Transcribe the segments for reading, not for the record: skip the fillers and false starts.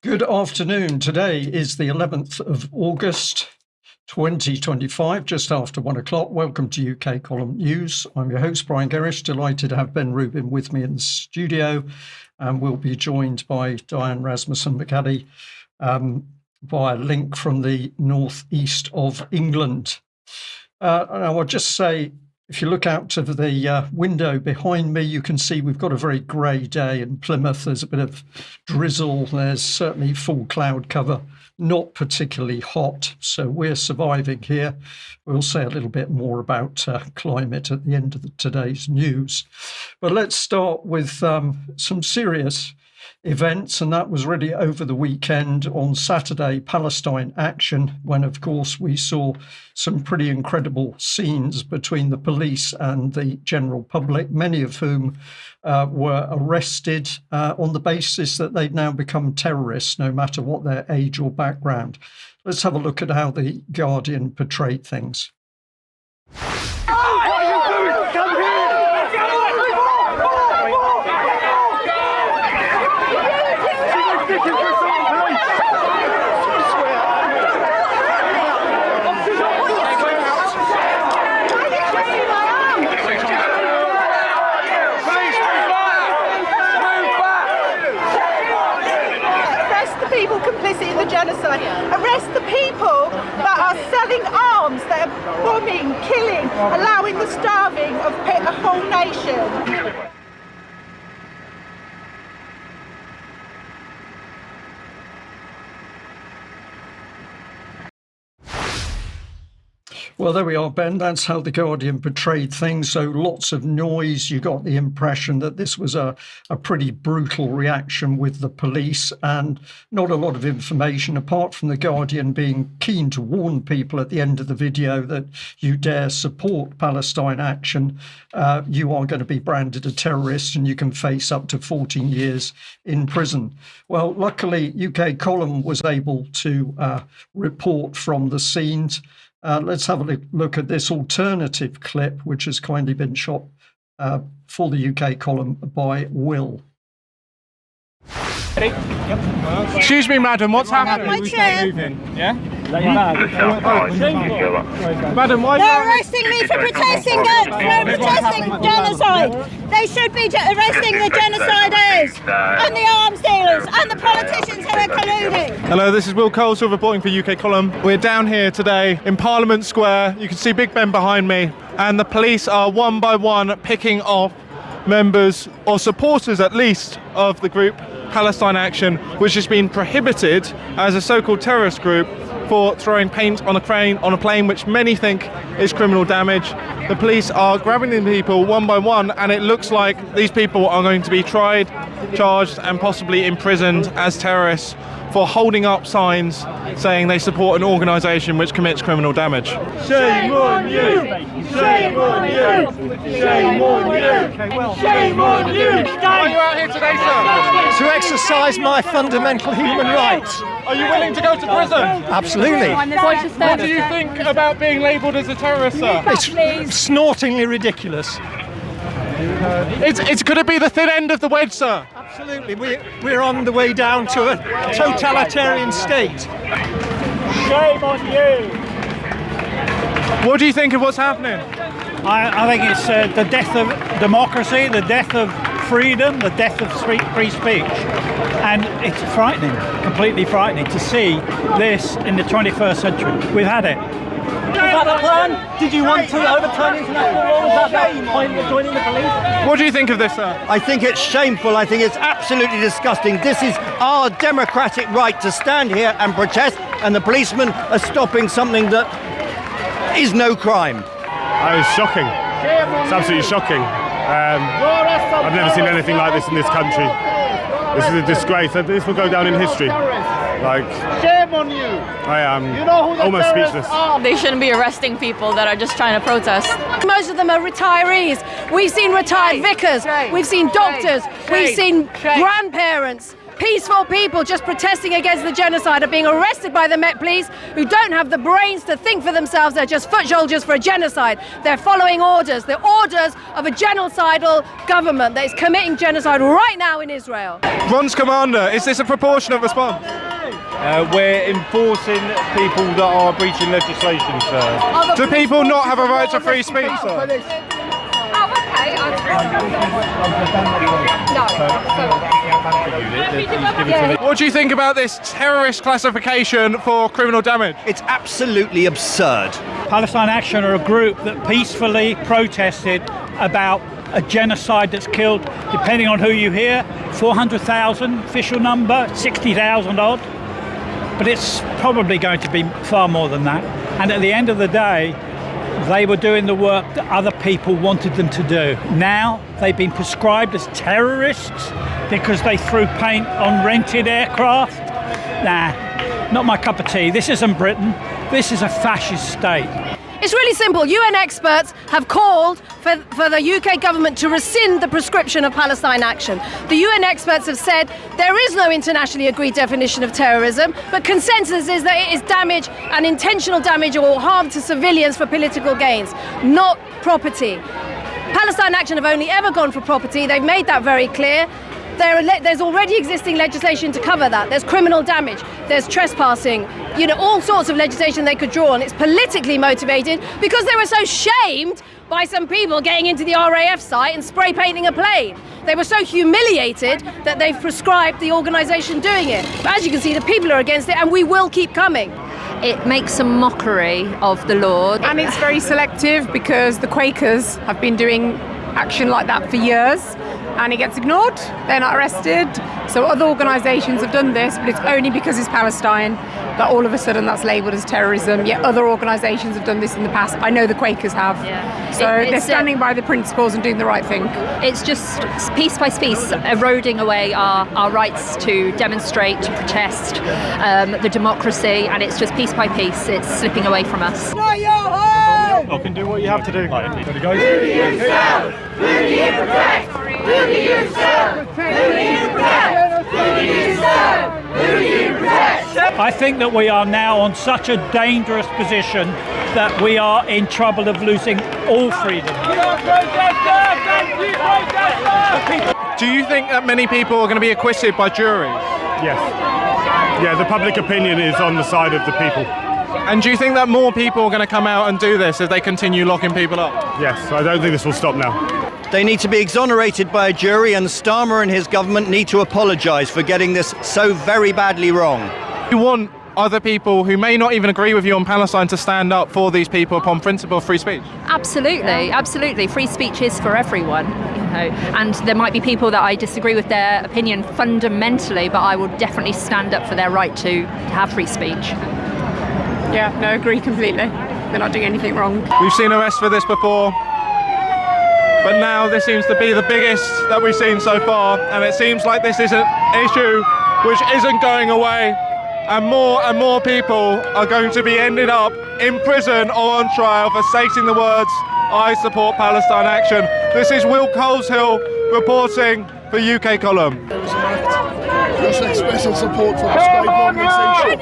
Good afternoon. Today is the 11th of August, 2025, just after 1 o'clock. Welcome to UK Column News. I'm your host, Brian Gerrish. Delighted to have Ben Rubin with me in the studio. And we'll be joined by Diane, Rasmussen, McAdie via link from the northeast of England. I'll just say, if you look out of the window behind me, you can see we've got a very grey day in Plymouth. There's a bit of drizzle. There's certainly full cloud cover, not particularly hot. So we're surviving here. We'll say a little bit more about climate at the end of today's news. But let's start with some serious events, and that was really over the weekend. On Saturday, Palestine action, when of course we saw some pretty incredible scenes between the police and the general public, many of whom were arrested on the basis that they'd now become terrorists, no matter what their age or background. Let's have a look at how the Guardian portrayed things. People complicit in the genocide. Arrest the people that are selling arms, that are bombing, killing, allowing the starving of a whole nation. Well, there we are, Ben. That's how the Guardian portrayed things. So lots of noise. You got the impression that this was a pretty brutal reaction with the police, and not a lot of information, apart from the Guardian being keen to warn people at the end of the video that you dare support Palestine action, you are going to be branded a terrorist and you can face up to 14 years in prison. Well, luckily, UK Column was able to report from the scenes. Let's have a look at this alternative clip, which has kindly been shot for the UK Column by Will. Excuse me, madam, what's happening? My chair. Yeah? Madam, why They're arresting me for protesting genocide. They should be arresting the genociders and the arms dealers and the politicians who are colluding. Hello, this is Will Coleshill reporting for UK Column. We're down here today in Parliament Square. You can see Big Ben behind me, and the police are one by one picking off members, or supporters at least, of the group Palestine Action, which has been prohibited as a so-called terrorist group for throwing paint on a plane, which many think is criminal damage. The police are grabbing the people one by one, and it looks like these people are going to be tried, charged, and possibly imprisoned as terrorists for holding up signs saying they support an organisation which commits criminal damage. Shame on you! Shame on you! Shame on you! Shame on you! Why are you out here today, sir? To exercise my fundamental human rights. Are you willing to go to prison? Absolutely. What do you think about being labelled as a terrorist, sir? It's snortingly ridiculous. Could it be the thin end of the wedge, sir? Absolutely. We're on the way down to a totalitarian state. Shame on you! What do you think of what's happening? I think it's the death of democracy, the death of freedom, the death of free speech. And it's frightening, completely frightening to see this in the 21st century. We've had it. Was that the plan? Did you want to overturn international law? Was that the point of joining the police? What do you think of this, sir? I think it's shameful. I think it's absolutely disgusting. This is our democratic right to stand here and protest, and the policemen are stopping something that is no crime. It's shocking. It's absolutely shocking. I've never seen anything like this in this country. This is a disgrace. This will go down in history. Shame on you! I am almost speechless. They shouldn't be arresting people that are just trying to protest. Most of them are retirees. We've seen retired vicars. We've seen doctors. We've seen grandparents. peaceful people just protesting against the genocide are being arrested by the Met Police, who don't have the brains to think for themselves. They're just foot soldiers for a genocide. They're following orders, the orders of a genocidal government that is committing genocide right now in Israel. Ron's commander, is this a proportionate response? We're enforcing people that are breaching legislation, sir. Do people not have a right to free speech, sir? What do you think about this terrorist classification for criminal damage? It's absolutely absurd. Palestine Action are a group that peacefully protested about a genocide that's killed, depending on who you hear, 400,000 official number, 60,000 odd. But it's probably going to be far more than that. And at the end of the day, they were doing the work that other people wanted them to do. Now they've been prescribed as terrorists because they threw paint on rented aircraft. Nah, not my cup of tea. This isn't Britain. This is a fascist state. It's really simple. UN experts have called for the UK government to rescind the prescription of Palestine Action. The UN experts have said there is no internationally agreed definition of terrorism, but consensus is that it is damage and intentional damage or harm to civilians for political gains, not property. Palestine Action have only ever gone for property. They've made that very clear. There's already existing legislation to cover that. There's criminal damage, there's trespassing, all sorts of legislation they could draw on. It's politically motivated because they were so shamed by some people getting into the RAF site and spray painting a plane. They were so humiliated that they've prescribed the organisation doing it. But as you can see, the people are against it, and we will keep coming. It makes a mockery of the law. And it's very selective because the Quakers have been doing action like that for years, and it gets ignored. They're not arrested. So other organisations have done this, but it's only because it's Palestine that all of a sudden that's labelled as terrorism. Yet other organisations have done this in the past. I know the Quakers have. Yeah. So they're standing by the principles and doing the right thing. It's just piece by piece eroding away our rights to demonstrate, to protest, the democracy, and it's just piece by piece. It's slipping away from us. You can do what you have to do. Ready, guys? Who do you serve? Who do you protect? Who do you serve? Who do you protect? Who do you serve? Who do you protect? I think that we are now on such a dangerous position that we are in trouble of losing all freedom. Do you think that many people are going to be acquitted by juries? Yes. Yeah, the public opinion is on the side of the people. And do you think that more people are going to come out and do this if they continue locking people up? Yes, I don't think this will stop now. They need to be exonerated by a jury, and Starmer and his government need to apologise for getting this so very badly wrong. You want other people who may not even agree with you on Palestine to stand up for these people upon principle of free speech? Absolutely, absolutely. Free speech is for everyone, and there might be people that I disagree with their opinion fundamentally, but I will definitely stand up for their right to have free speech. Yeah, no, agree completely. They're not doing anything wrong. We've seen arrests for this before, but now this seems to be the biggest that we've seen so far, and it seems like this is an issue which isn't going away, and more people are going to be ended up in prison or on trial for stating the words, "I support Palestine Action." This is Will Coleshill reporting for UK Column. Just expressing support for the State organisation.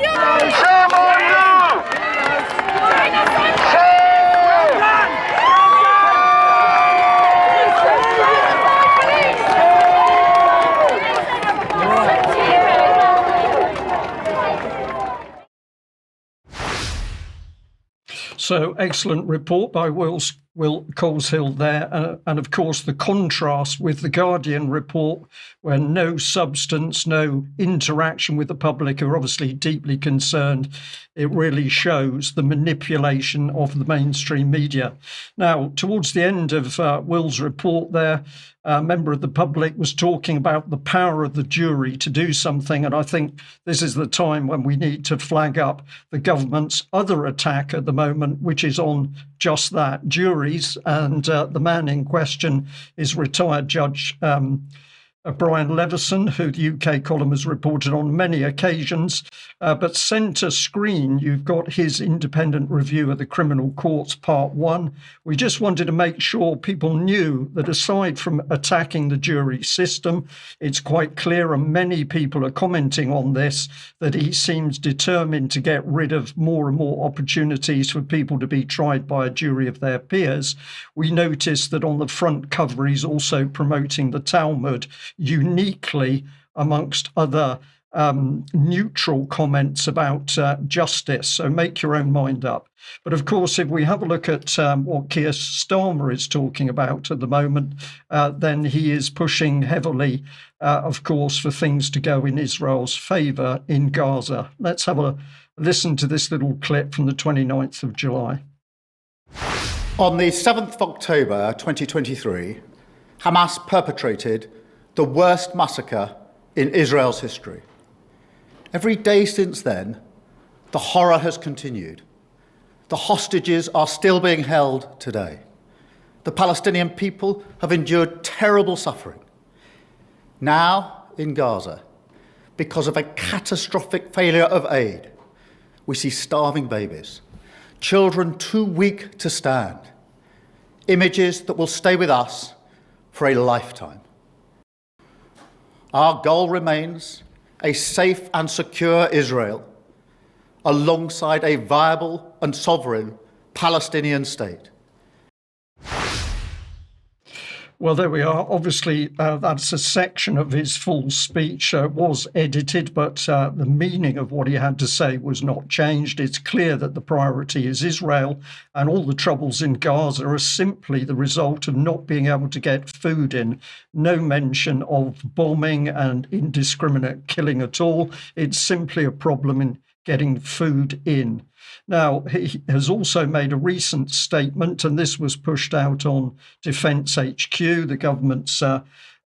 So excellent report by Will Coleshill there. And of course, the contrast with the Guardian report, where no substance, no interaction with the public who are obviously deeply concerned. It really shows the manipulation of the mainstream media. Now, towards the end of Will's report there, a member of the public was talking about the power of the jury to do something. And I think this is the time when we need to flag up the government's other attack at the moment, which is on just that, juries. And the man in question is retired Judge Brian Levison, who the UK column has reported on many occasions. But centre screen, you've got his independent review of the Criminal Courts Part 1. We just wanted to make sure people knew that aside from attacking the jury system, it's quite clear, and many people are commenting on this, that he seems determined to get rid of more and more opportunities for people to be tried by a jury of their peers. We noticed that on the front cover, he's also promoting the Talmud, uniquely amongst other neutral comments about justice. So make your own mind up. But of course, if we have a look at what Keir Starmer is talking about at the moment, then he is pushing heavily, of course, for things to go in Israel's favour in Gaza. Let's have a listen to this little clip from the 29th of July. On the 7th of October 2023, Hamas perpetrated the worst massacre in Israel's history. Every day since then, the horror has continued. The hostages are still being held today. The Palestinian people have endured terrible suffering. Now, in Gaza, because of a catastrophic failure of aid, we see starving babies, children too weak to stand, images that will stay with us for a lifetime. Our goal remains a safe and secure Israel alongside a viable and sovereign Palestinian state. Well, there we are. Obviously, that's a section of his full speech. Was edited, but the meaning of what he had to say was not changed. It's clear that the priority is Israel, and all the troubles in Gaza are simply the result of not being able to get food in. No mention of bombing and indiscriminate killing at all. It's simply a problem in getting food in. Now, he has also made a recent statement, and this was pushed out on Defence HQ, the government's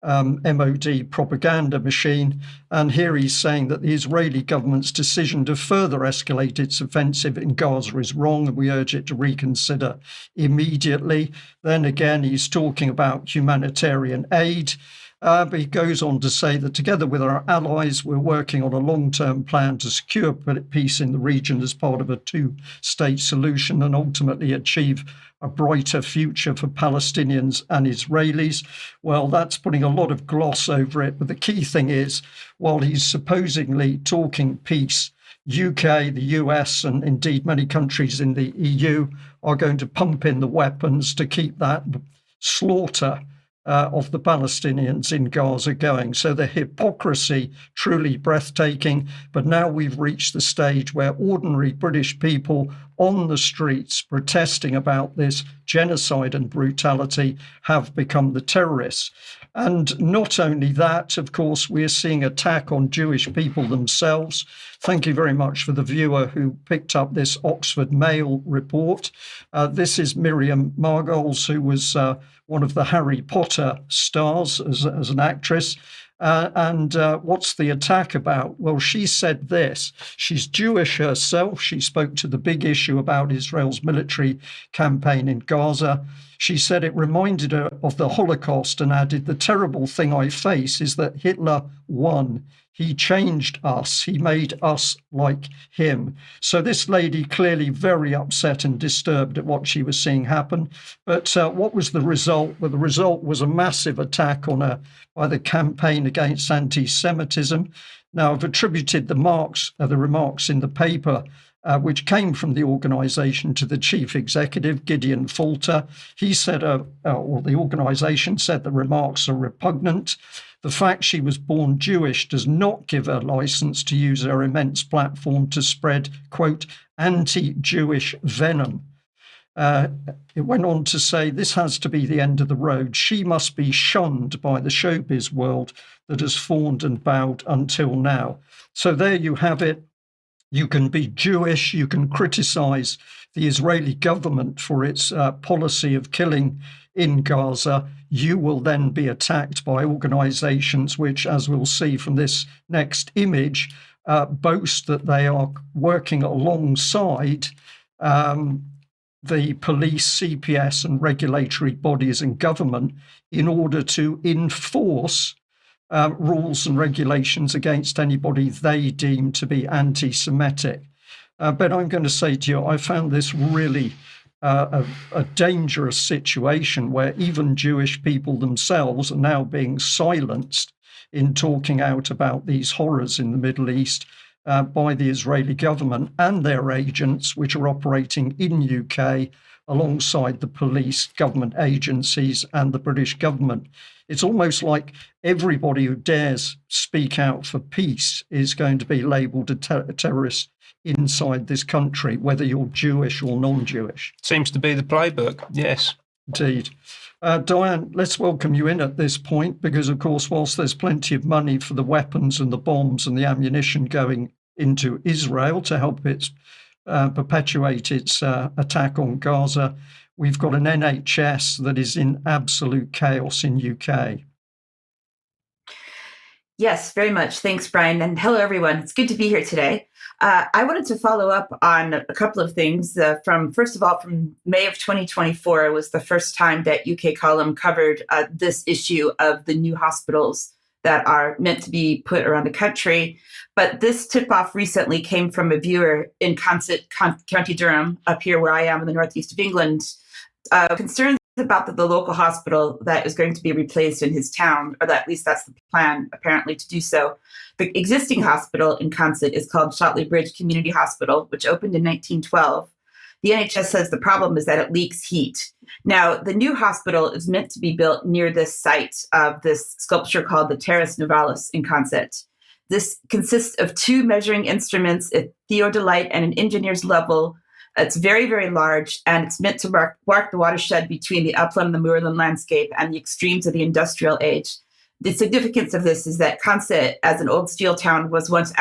MOD propaganda machine. And here he's saying that the Israeli government's decision to further escalate its offensive in Gaza is wrong, and we urge it to reconsider immediately. Then again, he's talking about humanitarian aid. But he goes on to say that together with our allies, we're working on a long-term plan to secure peace in the region as part of a two-state solution and ultimately achieve a brighter future for Palestinians and Israelis. Well, that's putting a lot of gloss over it. But the key thing is, while he's supposedly talking peace, UK, the US, and indeed many countries in the EU are going to pump in the weapons to keep that slaughter of the Palestinians in Gaza going. So the hypocrisy truly breathtaking. But now we've reached the stage where ordinary British people on the streets protesting about this genocide and brutality have become the terrorists. And not only that, of course, we're seeing attack on Jewish people themselves. Thank you very much for the viewer who picked up this Oxford Mail report. This is Miriam Margolyes, who was one of the Harry Potter stars as an actress. And what's the attack about? Well, she said this. She's Jewish herself. She spoke to the big issue about Israel's military campaign in Gaza. She said it reminded her of the Holocaust and added, "The terrible thing I face is that Hitler won. He changed us. He made us like him." So this lady clearly very upset and disturbed at what she was seeing happen. But what was the result? Well, the result was a massive attack on her by the campaign against anti-Semitism. Now, I've attributed the remarks in the paper which came from the organisation to the chief executive, Gideon Falter. He said, or the organisation said the remarks are repugnant. The fact she was born Jewish does not give her licence to use her immense platform to spread, quote, anti-Jewish venom. It went on to say, this has to be the end of the road. She must be shunned by the showbiz world that has fawned and bowed until now. So there you have it. You can be Jewish, you can criticise the Israeli government for its policy of killing in Gaza. You will then be attacked by organisations which, as we'll see from this next image, boast that they are working alongside the police, CPS and regulatory bodies and government in order to enforce rules and regulations against anybody they deem to be anti-Semitic. But I'm going to say to you, I found this really a dangerous situation where even Jewish people themselves are now being silenced in talking out about these horrors in the Middle East by the Israeli government and their agents, which are operating in UK alongside the police, government agencies and the British government. It's almost like everybody who dares speak out for peace is going to be labelled a terrorist inside this country, whether you're Jewish or non-Jewish. Seems to be the playbook, yes. Indeed. Diane, let's welcome you in at this point, because, of course, whilst there's plenty of money for the weapons and the bombs and the ammunition going into Israel to help it perpetuate its attack on Gaza, we've got an NHS that is in absolute chaos in UK. Yes, very much. Thanks, Brian. And hello, everyone. It's good to be here today. I wanted to follow up on a couple of things. First of all, from May of 2024 was the first time that UK Column covered this issue of the new hospitals that are meant to be put around the country. But this tip-off recently came from a viewer in County Durham, up here where I am in the northeast of England, concerns about the local hospital that is going to be replaced in his town, or that, at least that's the plan, apparently, to do so. The existing hospital in Consett is called Shotley Bridge Community Hospital, which opened in 1912. The NHS says the problem is that it leaks heat. Now, the new hospital is meant to be built near this site of this sculpture called the Terrace Novalis in Consett. This consists of 2 measuring instruments, a theodolite and an engineer's level. It's very, very large, and it's meant to mark the watershed between the upland and the moorland landscape and the extremes of the industrial age. The significance of this is that Consett, as an old steel town, was once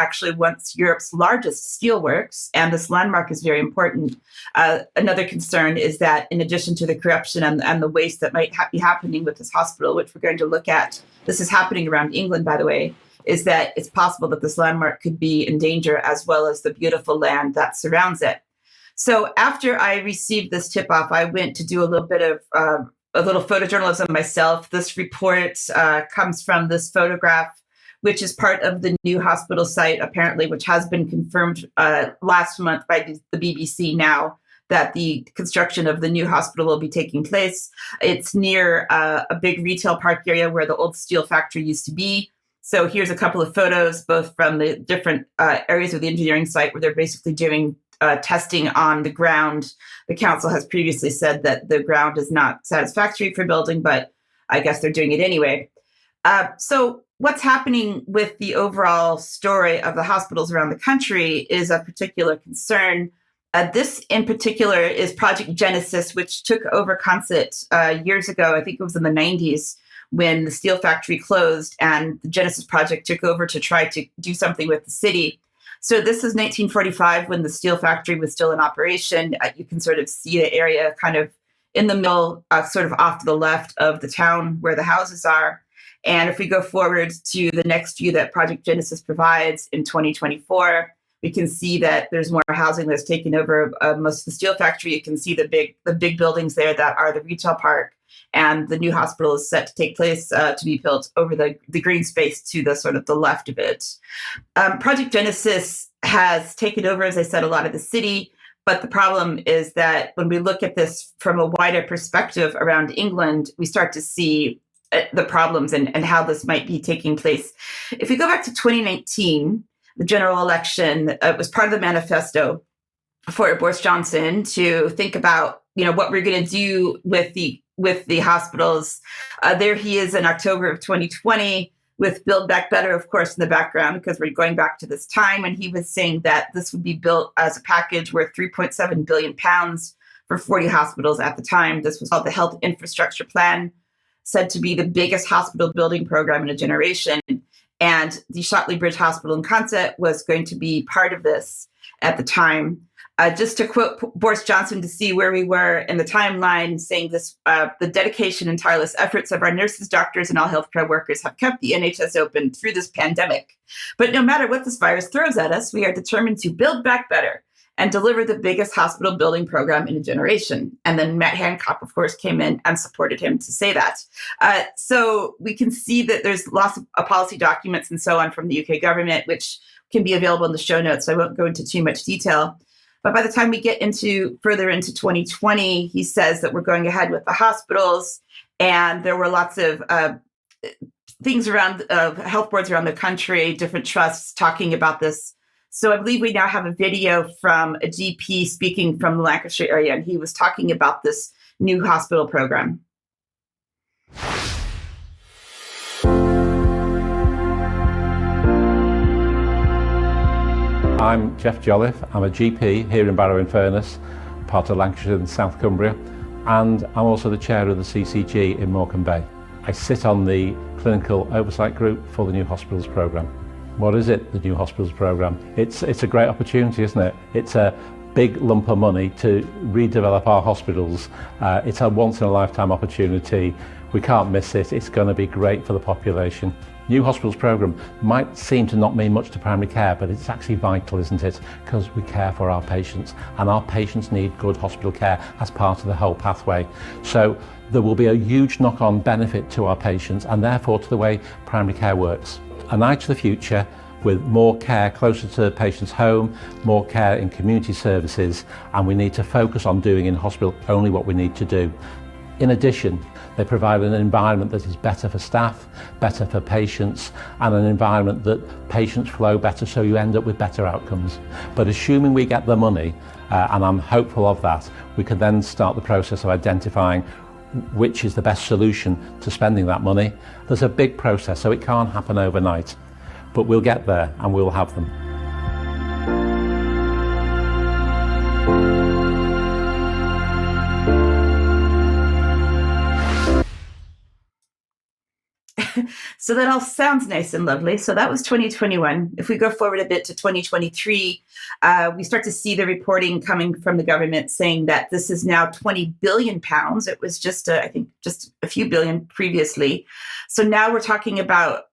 Europe's largest steelworks, and this landmark is very important. Another concern is that in addition to the corruption and the waste that might be happening with this hospital, which we're going to look at, this is happening around England, by the way, is that it's possible that this landmark could be in danger, as well as the beautiful land that surrounds it. So after I received this tip-off, I went to do a little bit of a little photojournalism myself. This report comes from this photograph, which is part of the new hospital site, apparently, which has been confirmed last month by the BBC now, that the construction of the new hospital will be taking place. It's near a big retail park area where the old steel factory used to be. So here's a couple of photos, both from the different areas of the engineering site where they're basically doing testing on the ground. The council has previously said that the ground is not satisfactory for building, but I guess they're doing it anyway. So what's happening with the overall story of the hospitals around the country is a particular concern. This in particular is Project Genesis, which took over Consett years ago. I think it was in the 90s when the steel factory closed, and the Genesis project took over to try to do something with the city. So this is 1945 when the steel factory was still in operation. You can sort of see the area kind of in the middle, sort of off to the left of the town where the houses are. And if we go forward to the next view that Project Genesis provides in 2024, we can see that there's more housing that's taken over most of the steel factory. You can see the big buildings there that are the retail park. And the new hospital is set to take place to be built over the green space to the sort of the left of it. Project Genesis has taken over, as I said, a lot of the city. But the problem is that when we look at this from a wider perspective around England, we start to see the problems and how this might be taking place. If we go back to 2019, the general election, it was part of the manifesto for Boris Johnson to think about, what we're going to do with the hospitals. There he is in October of 2020 with Build Back Better, of course, in the background, because we're going back to this time when he was saying that this would be built as a package worth £3.7 billion for 40 hospitals at the time. This was called the Health Infrastructure Plan, said to be the biggest hospital building program in a generation. And the Shotley Bridge Hospital in Consett was going to be part of this at the time. Just to quote Boris Johnson to see where we were in the timeline, saying this, the dedication and tireless efforts of our nurses, doctors, and all healthcare workers have kept the NHS open through this pandemic. But no matter what this virus throws at us, we are determined to build back better and deliver the biggest hospital building program in a generation. And then Matt Hancock, of course, came in and supported him to say that. So we can see that there's lots of policy documents and so on from the UK government, which can be available in the show notes. So I won't go into too much detail. But by the time we get further into 2020, he says that we're going ahead with the hospitals. And there were lots of things around health boards around the country, different trusts talking about this. So I believe we now have a video from a GP speaking from the Lancashire area, and he was talking about this new hospital program. I'm Jeff Jolliffe. I'm a GP here in Barrow-in-Furness, part of Lancashire and South Cumbria, and I'm also the chair of the CCG in Morecambe Bay. I sit on the clinical oversight group for the New Hospitals Programme. What is it, the New Hospitals Programme? It's a great opportunity, isn't it? It's a big lump of money to redevelop our hospitals. It's a once-in-a-lifetime opportunity. We can't miss it. It's going to be great for the population. New Hospitals Programme might seem to not mean much to primary care, but it's actually vital, isn't it? Because we care for our patients, and our patients need good hospital care as part of the whole pathway. So there will be a huge knock-on benefit to our patients, and therefore to the way primary care works. An eye to the future, with more care closer to the patient's home, more care in community services, and we need to focus on doing in hospital only what we need to do. In addition, they provide an environment that is better for staff, better for patients, and an environment that patients flow better, so you end up with better outcomes. But assuming we get the money, and I'm hopeful of that, we can then start the process of identifying which is the best solution to spending that money. There's a big process, so it can't happen overnight, but we'll get there and we'll have them. So that all sounds nice and lovely. So that was 2021. If we go forward a bit to 2023, we start to see the reporting coming from the government saying that this is now 20 billion pounds. It was just, I think, just a few billion previously. So now we're talking about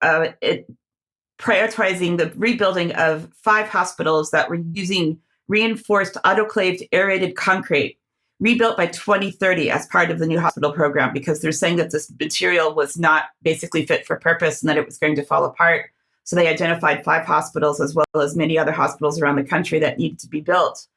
prioritizing the rebuilding of 5 hospitals that were using reinforced autoclaved aerated concrete, rebuilt by 2030 as part of the new hospital program, because they're saying that this material was not basically fit for purpose and that it was going to fall apart. So they identified 5 hospitals as well as many other hospitals around the country that needed to be built.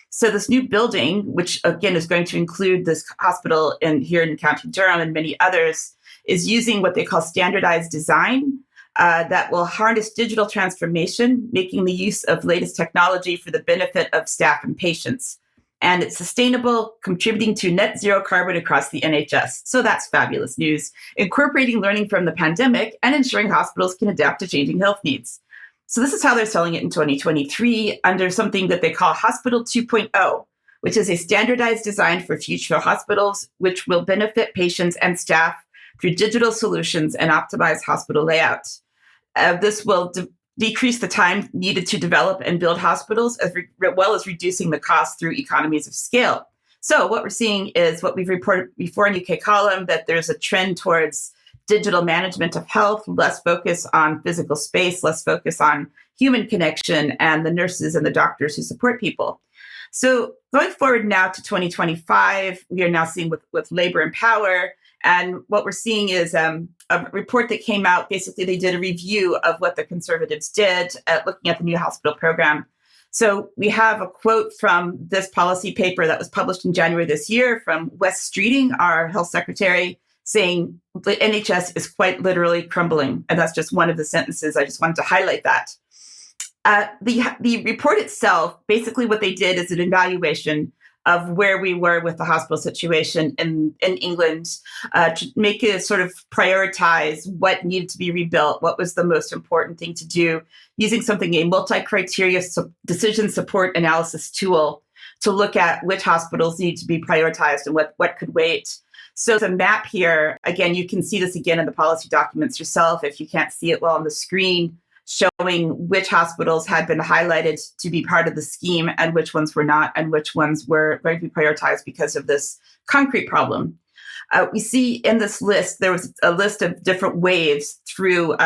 So this new building, which again is going to include this hospital here in County Durham and many others, is using what they call standardized design that will harness digital transformation, making the use of latest technology for the benefit of staff and patients. And it's sustainable, contributing to net zero carbon across the NHS. So that's fabulous news, incorporating learning from the pandemic and ensuring hospitals can adapt to changing health needs. So this is how they're selling it in 2023 under something that they call Hospital 2.0, which is a standardized design for future hospitals, which will benefit patients and staff through digital solutions and optimize hospital layout. This will decrease the time needed to develop and build hospitals, as well as reducing the cost through economies of scale. So what we're seeing is what we've reported before in UK Column, that there's a trend towards digital management of health, less focus on physical space, less focus on human connection and the nurses and the doctors who support people. So going forward now to 2025, we are now seeing with Labour and Power. And what we're seeing is a report that came out. Basically, they did a review of what the Conservatives did looking at the new hospital program. So we have a quote from this policy paper that was published in January this year from Wes Streeting, our health secretary, saying the NHS is quite literally crumbling. And that's just one of the sentences. I just wanted to highlight that. The report itself, basically what they did is an evaluation of where we were with the hospital situation in England, to make it sort of prioritize what needed to be rebuilt, what was the most important thing to do, using a multi-criteria decision support analysis tool to look at which hospitals need to be prioritized and what could wait. So the map here, again, you can see this again in the policy documents yourself if you can't see it well on the screen, showing which hospitals had been highlighted to be part of the scheme and which ones were not, and which ones were going to be prioritized because of this concrete problem. We see in this list, there was a list of different waves through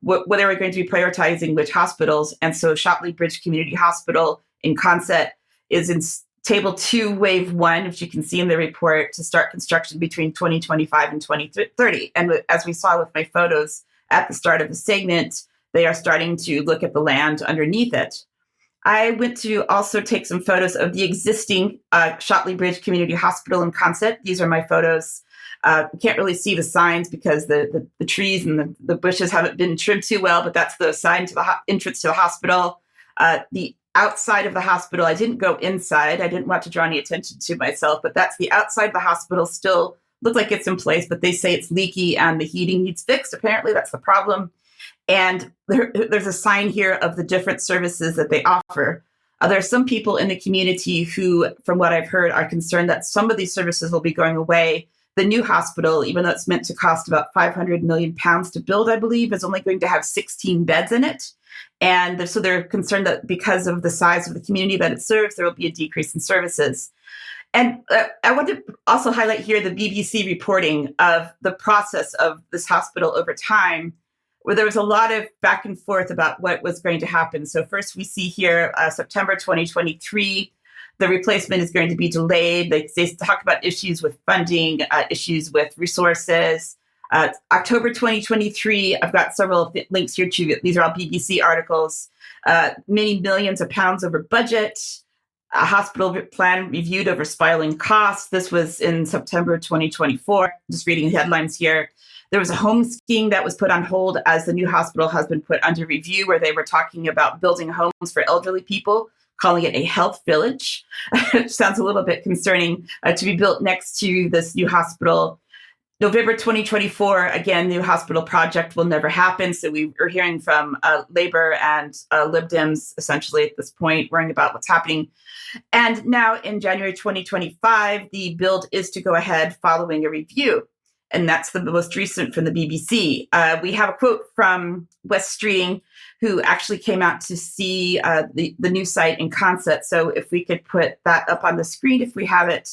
whether they were going to be prioritizing which hospitals. And so Shotley Bridge Community Hospital in Consett is in Table 2, Wave 1, which you can see in the report, to start construction between 2025 and 2030. And as we saw with my photos at the start of the segment, they are starting to look at the land underneath it. I went to also take some photos of the existing Shotley Bridge Community Hospital in Consett. These are my photos. You can't really see the signs because the trees and the bushes haven't been trimmed too well, but that's the sign to the entrance to the hospital. The outside of the hospital, I didn't go inside. I didn't want to draw any attention to myself, but that's the outside of the hospital. Still looks like it's in place, but they say it's leaky and the heating needs fixed. Apparently that's the problem. And there's a sign here of the different services that they offer. There are some people in the community who, from what I've heard, are concerned that some of these services will be going away. The new hospital, even though it's meant to cost about £500 million to build, I believe, is only going to have 16 beds in it. And so they're concerned that because of the size of the community that it serves, there will be a decrease in services. And I want to also highlight here the BBC reporting of the process of this hospital over time, where there was a lot of back and forth about what was going to happen. So first we see here September 2023, the replacement is going to be delayed. They talk about issues with funding, issues with resources. October 2023, I've got several links here to, these are all BBC articles, many millions of pounds over budget, a hospital plan reviewed over spiraling costs. This was in September 2024, just reading the headlines here. There was a home scheme that was put on hold as the new hospital has been put under review, where they were talking about building homes for elderly people, calling it a health village. It sounds a little bit concerning, to be built next to this new hospital. November 2024, again, new hospital project will never happen. So we are hearing from Labour and Lib Dems essentially at this point, worrying about what's happening. And now in January 2025, the build is to go ahead following a review. And that's the most recent from the BBC. We have a quote from Wes Streeting, who actually came out to see the new site in Consett. So if we could put that up on the screen, if we have it.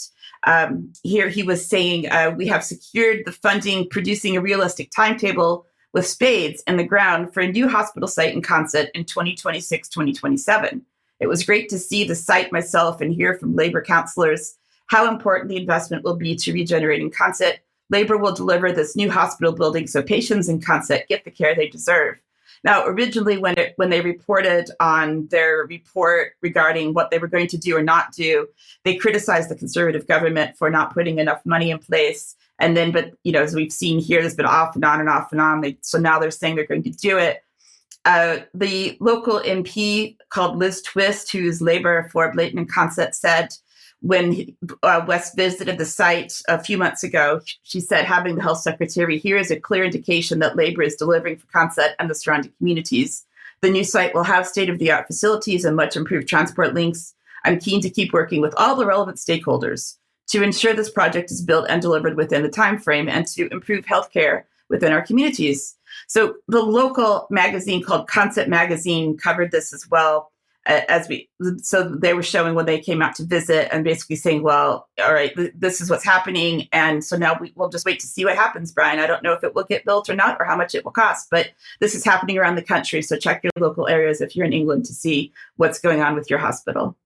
Here he was saying, we have secured the funding, producing a realistic timetable with spades in the ground for a new hospital site in Consett in 2026, 2027. It was great to see the site myself and hear from Labour councillors how important the investment will be to regenerating Consett. Labour will deliver this new hospital building so patients in Consett get the care they deserve. Now, originally, when they reported on their report regarding what they were going to do or not do, they criticized the Conservative government for not putting enough money in place. And then, but, you know, as we've seen here, there's been off and on and off and on. So now they're saying they're going to do it. The local MP called Liz Twist, who's Labour for Blayton and Consett, said, when West visited the site a few months ago, she said, having the health secretary here is a clear indication that Labour is delivering for Consett and the surrounding communities. The new site will have state-of-the-art facilities and much improved transport links. I'm keen to keep working with all the relevant stakeholders to ensure this project is built and delivered within the time frame and to improve healthcare within our communities. So the local magazine called Consett Magazine covered this as well. So they were showing when they came out to visit and basically saying, well, all right, this is what's happening. And so now we'll just wait to see what happens, Brian. I don't know if it will get built or not or how much it will cost, but this is happening around the country. So check your local areas if you're in England to see what's going on with your hospital.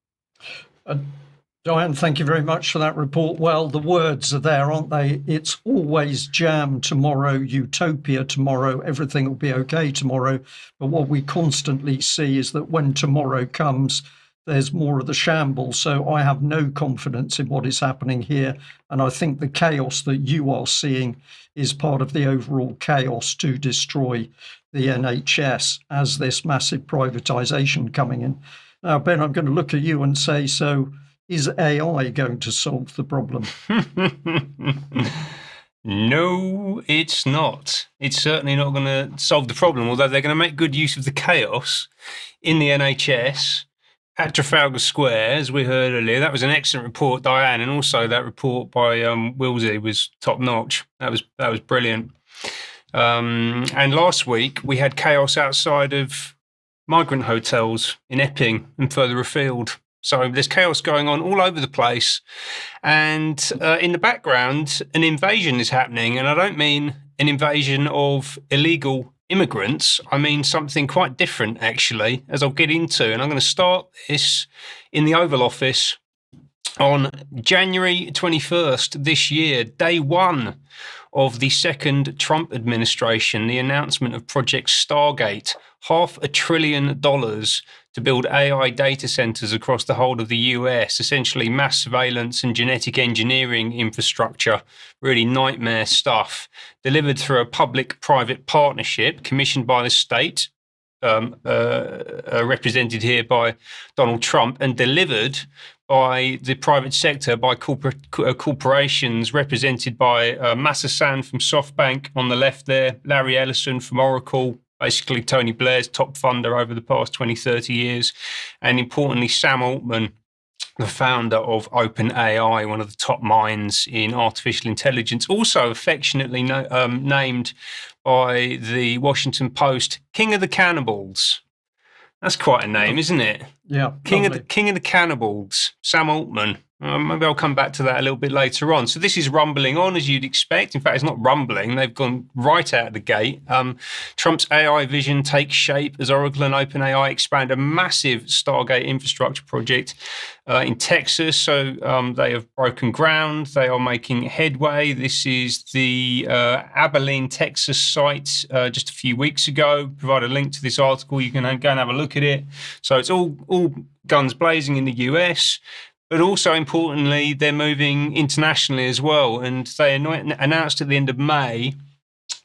Diane, thank you very much for that report. Well, the words are there, aren't they? It's always jam tomorrow, utopia tomorrow, everything will be okay tomorrow. But what we constantly see is that when tomorrow comes, there's more of the shambles. So I have no confidence in what is happening here. And I think the chaos that you are seeing is part of the overall chaos to destroy the NHS as this massive privatisation coming in. Now, Ben, I'm going to look at you and say, so is AI going to solve the problem? No, it's not. It's certainly not going to solve the problem, although they're going to make good use of the chaos in the NHS at Trafalgar Square, as we heard earlier. That was an excellent report, Diane, and also that report by Willsey was top notch. That was brilliant. And last week we had chaos outside of migrant hotels in Epping and further afield. So there's chaos going on all over the place. And in the background, an invasion is happening. And I don't mean an invasion of illegal immigrants. I mean something quite different, actually, as I'll get into. And I'm going to start this in the Oval Office on January 21st this year, day one of the second Trump administration, the announcement of Project Stargate, $500 billion to build AI data centers across the whole of the US, essentially mass surveillance and genetic engineering infrastructure, really nightmare stuff, delivered through a public-private partnership commissioned by the state, represented here by Donald Trump, and delivered by the private sector, by corporations represented by Rasmussen from SoftBank on the left there, Larry Ellison from Oracle, basically Tony Blair's top funder over the past 20, 30 years, and importantly, Sam Altman, the founder of OpenAI, one of the top minds in artificial intelligence, also affectionately named by the Washington Post King of the Cannibals. That's quite a name, isn't it? Yeah. King of the Cannibals, Sam Altman. Maybe I'll come back to that a little bit later on. So this is rumbling on, as you'd expect. In fact, it's not rumbling. They've gone right out of the gate. Trump's AI vision takes shape as Oracle and OpenAI expand a massive Stargate infrastructure project in Texas. So they have broken ground. They are making headway. This is the Abilene, Texas site just a few weeks ago. Provide a link to this article. You can go and have a look at it. So it's all guns blazing in the US. But also, importantly, they're moving internationally as well. And they announced at the end of May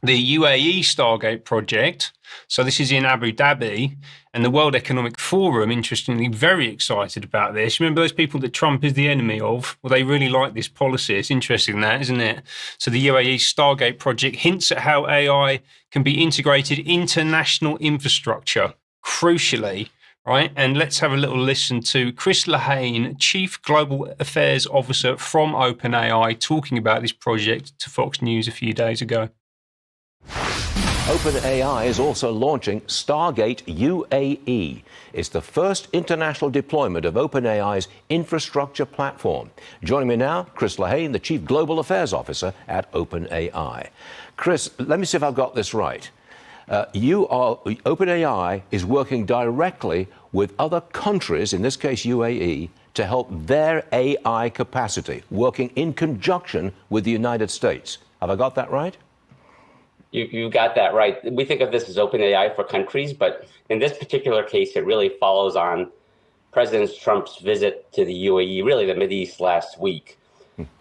the UAE Stargate project. So this is in Abu Dhabi. And the World Economic Forum, interestingly, very excited about this. Remember those people that Trump is the enemy of? Well, they really like this policy. It's interesting, that, isn't it? So the UAE Stargate project hints at how AI can be integrated into national infrastructure, crucially. Right, and let's have a little listen to Chris Lahane, Chief Global Affairs Officer from OpenAI, talking about this project to Fox News a few days ago. OpenAI is also launching Stargate UAE. It's the first international deployment of OpenAI's infrastructure platform. Joining me now, Chris Lahane, the Chief Global Affairs Officer at OpenAI. Chris, let me see if I've got this right. OpenAI is working directly with other countries, in this case UAE, to help their AI capacity, working in conjunction with the United States. Have I got that right? You got that right. We think of this as OpenAI for countries, but in this particular case, it really follows on President Trump's visit to the UAE, really the Mideast last week.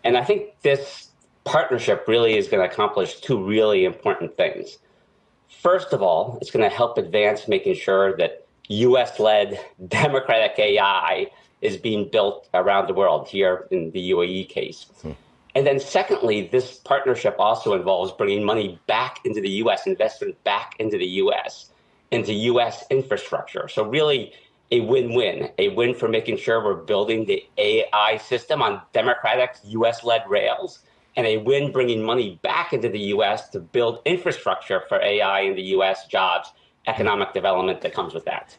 And I think this partnership really is going to accomplish two really important things. First of all, it's going to help advance making sure that U.S.-led democratic AI is being built around the world, here in the UAE case. And then secondly, this partnership also involves bringing money back into the U.S., investment back into the U.S., into U.S. infrastructure. So really a win-win, a win for making sure we're building the AI system on democratic U.S.-led rails, and a win bringing money back into the U.S. to build infrastructure for AI in the U.S., jobs, economic development that comes with that.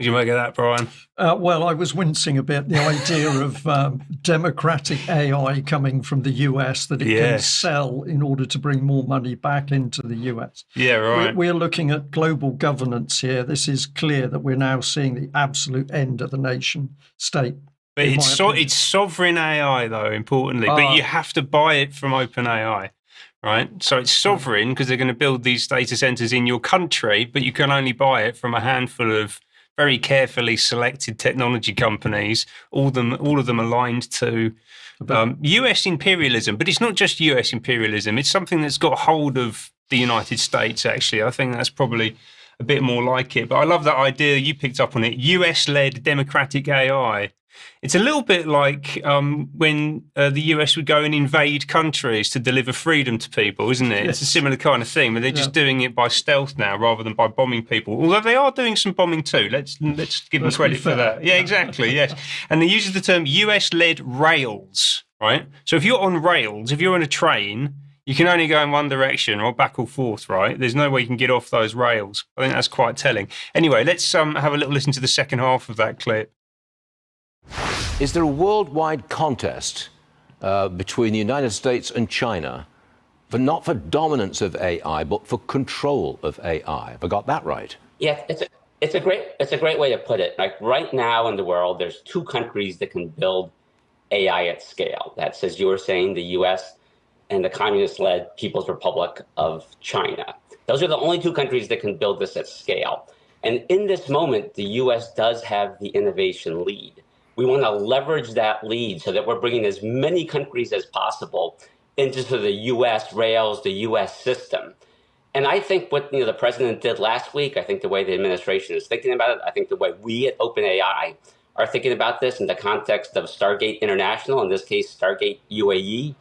Did you make of that, Brian? Well, I was wincing a bit, the idea of democratic AI coming from the US that it can sell in order to bring more money back into the US. Yeah, right. We're looking at global governance here. This is clear that we're now seeing the absolute end of the nation state. But it's sovereign AI, though, importantly. But you have to buy it from OpenAI, right? So it's sovereign because they're going to build these data centers in your country, but you can only buy it from a handful of very carefully selected technology companies, all of them aligned to US imperialism. But it's not just US imperialism. It's something that's got hold of the United States, actually. I think that's probably a bit more like it. But I love that idea. You picked up on it. US-led democratic AI. It's a little bit like when the US would go and invade countries to deliver freedom to people, isn't it? Yes. It's a similar kind of thing, but they're just doing it by stealth now rather than by bombing people. Although they are doing some bombing too. Let's give them credit for that. Yeah, exactly, yes. And they use the term US-led rails, right? So if you're on rails, if you're on a train, you can only go in one direction or back or forth, right? There's no way you can get off those rails. I think that's quite telling. Anyway, let's have a little listen to the second half of that clip. Is there a worldwide contest between the United States and China, not for dominance of AI, but for control of AI? Have I got that right? Yeah, It's a great way to put it. Like right now in the world, there's 2 countries that can build AI at scale. That's, as you were saying, the US and the communist-led People's Republic of China. Those are the only 2 countries that can build this at scale. And in this moment, the US does have the innovation lead. We want to leverage that lead so that we're bringing as many countries as possible into the US rails, the US system. And I think what the president did last week, I think the way the administration is thinking about it, I think the way we at OpenAI are thinking about this in the context of Stargate International, in this case, Stargate UAE,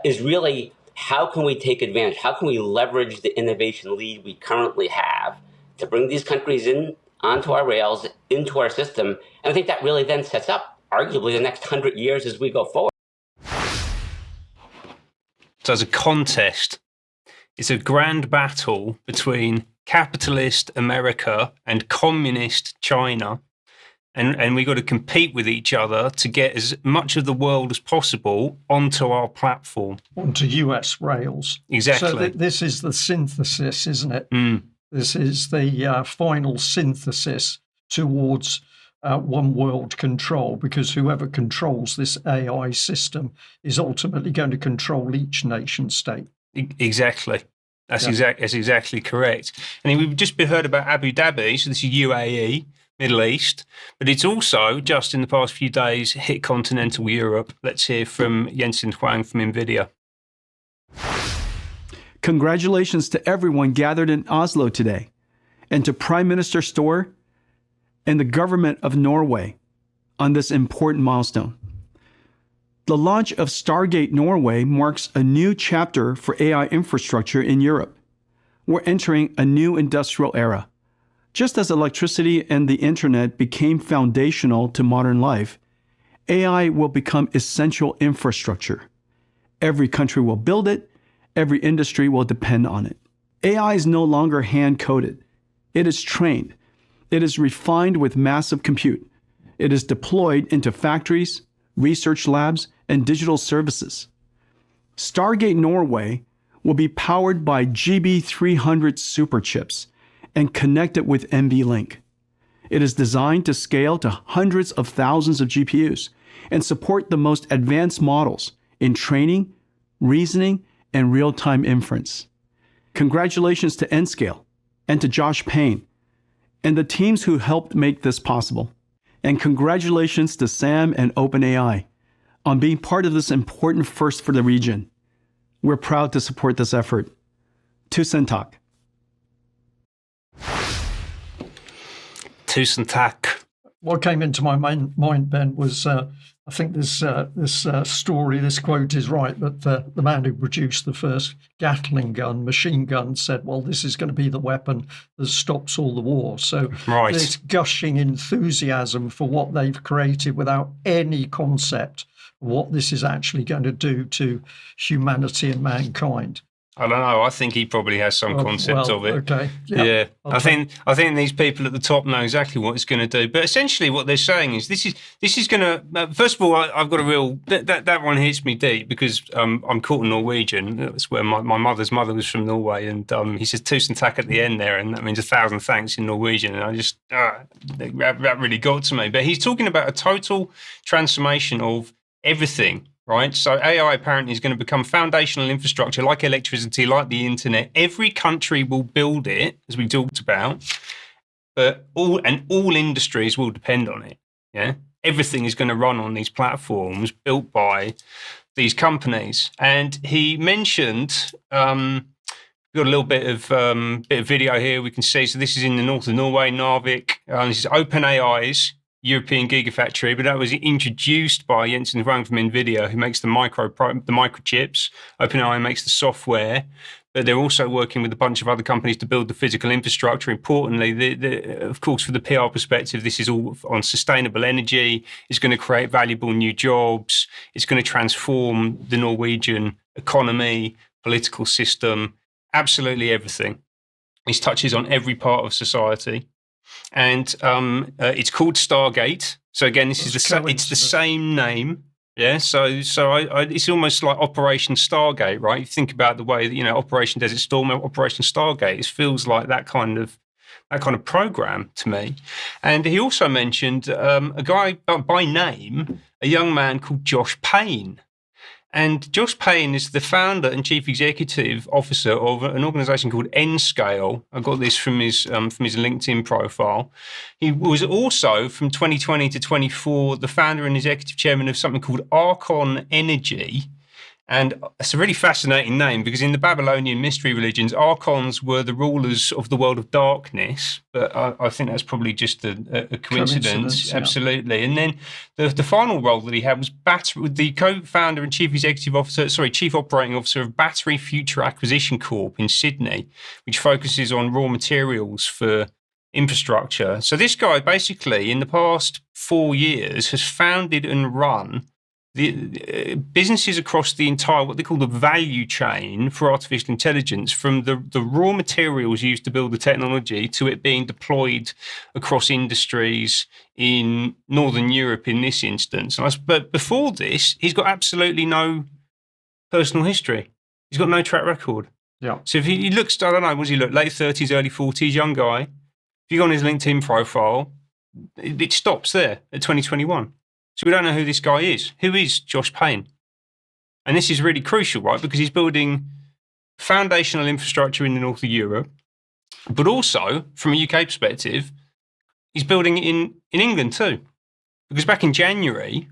is really how can we take advantage? How can we leverage the innovation lead we currently have to bring these countries in onto our rails, into our system? And I think that really then sets up, arguably, the next 100 years as we go forward. So as a contest, it's a grand battle between capitalist America and communist China. And we've got to compete with each other to get as much of the world as possible onto our platform. Onto US rails. Exactly. So this is the synthesis, isn't it? This is the final synthesis towards one world control, because whoever controls this AI system is ultimately going to control each nation state. Exactly. That's exactly correct. And we've just heard about Abu Dhabi, so this is UAE, Middle East, but it's also, just in the past few days, hit continental Europe. Let's hear from Jensen Huang from NVIDIA. Congratulations to everyone gathered in Oslo today, and to Prime Minister Støre and the government of Norway on this important milestone. The launch of Stargate Norway marks a new chapter for AI infrastructure in Europe. We're entering a new industrial era. Just as electricity and the internet became foundational to modern life, AI will become essential infrastructure. Every country will build it. Every industry will depend on it. AI is no longer hand-coded. It is trained. It is refined with massive compute. It is deployed into factories, research labs, and digital services. Stargate Norway will be powered by GB300 superchips and connected with NVLink. It is designed to scale to hundreds of thousands of GPUs and support the most advanced models in training, reasoning, and real-time inference. Congratulations to Nscale and to Josh Payne and the teams who helped make this possible. And congratulations to Sam and OpenAI on being part of this important first for the region. We're proud to support this effort. Tusen takk. Tusen takk. What came into my mind, Ben, was I think this story, this quote is right, but the man who produced the first Gatling gun, machine gun, said, well, this is going to be the weapon that stops all the war. So this gushing enthusiasm for what they've created without any concept of what this is actually going to do to humanity and mankind. I don't know. I think he probably has some concept of it. Okay. Yeah. Okay. I think these people at the top know exactly what it's going to do. But essentially, what they're saying is this is going to. First of all, I've got a real that one hits me deep because I'm caught in Norwegian. That's where my mother's mother was from Norway, and he says "tusen takk" at the end there, and that means 1,000 thanks in Norwegian. And I just that really got to me. But he's talking about a total transformation of everything. Right, so AI apparently is going to become foundational infrastructure like electricity, like the internet. Every country will build it, as we talked about, but all industries will depend on it. Yeah, everything is going to run on these platforms built by these companies. And he mentioned, we've got a little bit of video here we can see. So this is in the north of Norway, Narvik. This is OpenAI's European Gigafactory, but that was introduced by Jensen Huang from NVIDIA, who makes the microchips. OpenAI makes the software, but they're also working with a bunch of other companies to build the physical infrastructure. Importantly, of course, for the PR perspective, this is all on sustainable energy. It's going to create valuable new jobs. It's going to transform the Norwegian economy, political system, absolutely everything. This touches on every part of society. And it's called Stargate. So again, it's the same name. Yeah. So it's almost like Operation Stargate, right? You think about the way that, Operation Desert Storm, Operation Stargate. It feels like that kind of that kind of program to me. And he also mentioned a guy by name, a young man called Josh Payne. And Josh Payne is the founder and chief executive officer of an organization called N-Scale. I got this from his LinkedIn profile. He was also, from 2020 to 24, the founder and executive chairman of something called Archon Energy. And it's a really fascinating name because in the Babylonian mystery religions, archons were the rulers of the world of darkness. But I think that's probably just a coincidence. Yeah. Absolutely. And then the final role that he had was the co-founder and chief operating officer of Battery Future Acquisition Corp in Sydney, which focuses on raw materials for infrastructure. So this guy basically in the past 4 years has founded and run the businesses across the entire, what they call the value chain for artificial intelligence, from the raw materials used to build the technology to it being deployed across industries in Northern Europe in this instance. But before this, he's got absolutely no personal history. He's got no track record. Yeah. So if he looks, I don't know, what does he look, late 30s, early 40s, young guy. If you go on his LinkedIn profile, it stops there at 2021. So we don't know who this guy is. Who is Josh Payne? And this is really crucial, right? Because he's building foundational infrastructure in the north of Europe, but also, from a UK perspective, he's building it in England too. Because back in January,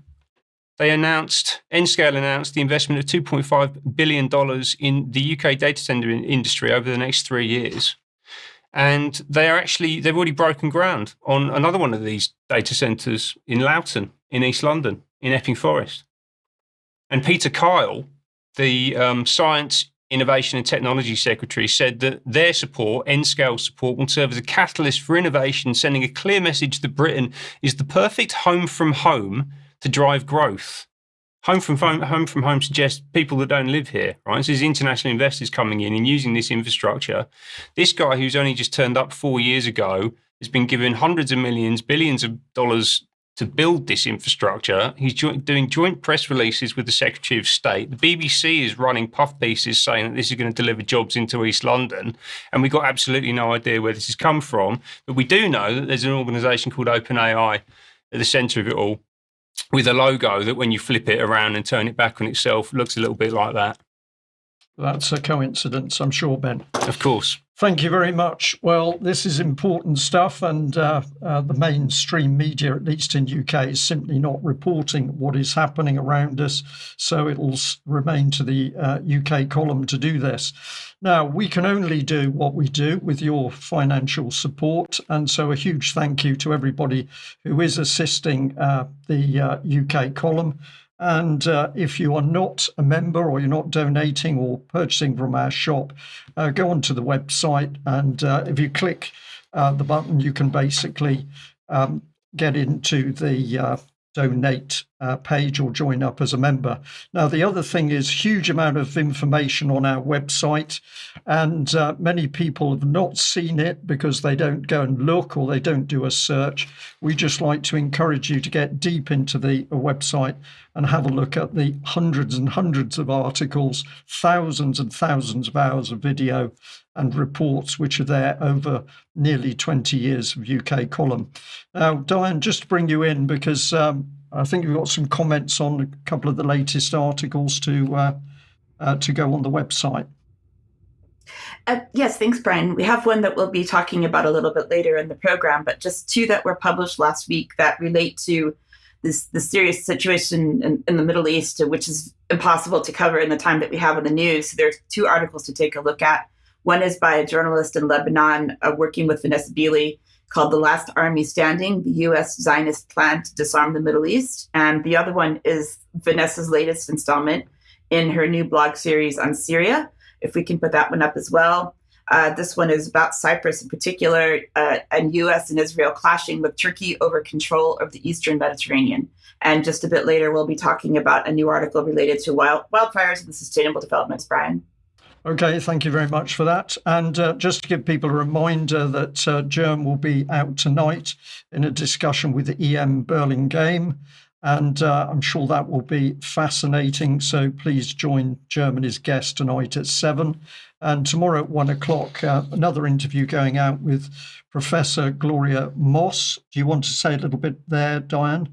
N-Scale announced the investment of $2.5 billion in the UK data center industry over the next 3 years. And they've already broken ground on another one of these data centers in Loughton, in East London, in Epping Forest. And Peter Kyle, the Science, Innovation and Technology Secretary, said that their support, N-Scale support, will serve as a catalyst for innovation, sending a clear message that Britain is the perfect home from home to drive growth. Home from home suggests people that don't live here, right? So there's international investors coming in and using this infrastructure. This guy who's only just turned up 4 years ago has been given hundreds of millions, billions of dollars to build this infrastructure. He's doing joint press releases with the Secretary of State. The BBC is running puff pieces saying that this is going to deliver jobs into East London. And we've got absolutely no idea where this has come from. But we do know that there's an organisation called OpenAI at the centre of it all, with a logo that when you flip it around and turn it back on itself, looks a little bit like that. That's a coincidence, I'm sure, Ben. Of course. Thank you very much. Well, this is important stuff, and the mainstream media, at least in UK, is simply not reporting what is happening around us. So it'll remain to the UK column to do this. Now, we can only do what we do with your financial support. And so a huge thank you to everybody who is assisting the UK column. And if you are not a member or you're not donating or purchasing from our shop, go onto the website. And if you click the button, you can basically get into the donate page or join up as a member. Now, the other thing is huge amount of information on our website, and many people have not seen it because they don't go and look or they don't do a search. We just like to encourage you to get deep into the website and have a look at the hundreds and hundreds of articles, thousands and thousands of hours of video and reports which are there over nearly 20 years of UK column. Now, Diane, just to bring you in, because I think you've got some comments on a couple of the latest articles to go on the website. Yes, thanks, Brian. We have one that we'll be talking about a little bit later in the program, but just two that were published last week that relate to the serious situation in the Middle East, which is impossible to cover in the time that we have in the news. So there's two articles to take a look at. One is by a journalist in Lebanon working with Vanessa Beeley, called The Last Army Standing, the U.S. Zionist Plan to Disarm the Middle East. And the other one is Vanessa's latest installment in her new blog series on Syria, if we can put that one up as well. This one is about Cyprus in particular, and U.S. and Israel clashing with Turkey over control of the Eastern Mediterranean. And just a bit later, we'll be talking about a new article related to wildfires and sustainable developments, Brian. Okay, thank you very much for that. And just to give people a reminder that Germ will be out tonight in a discussion with the EM Burlingame. And I'm sure that will be fascinating. So please join Germany's guest tonight at 7. And tomorrow at 1 o'clock, another interview going out with Professor Gloria Moss. Do you want to say a little bit there, Diane?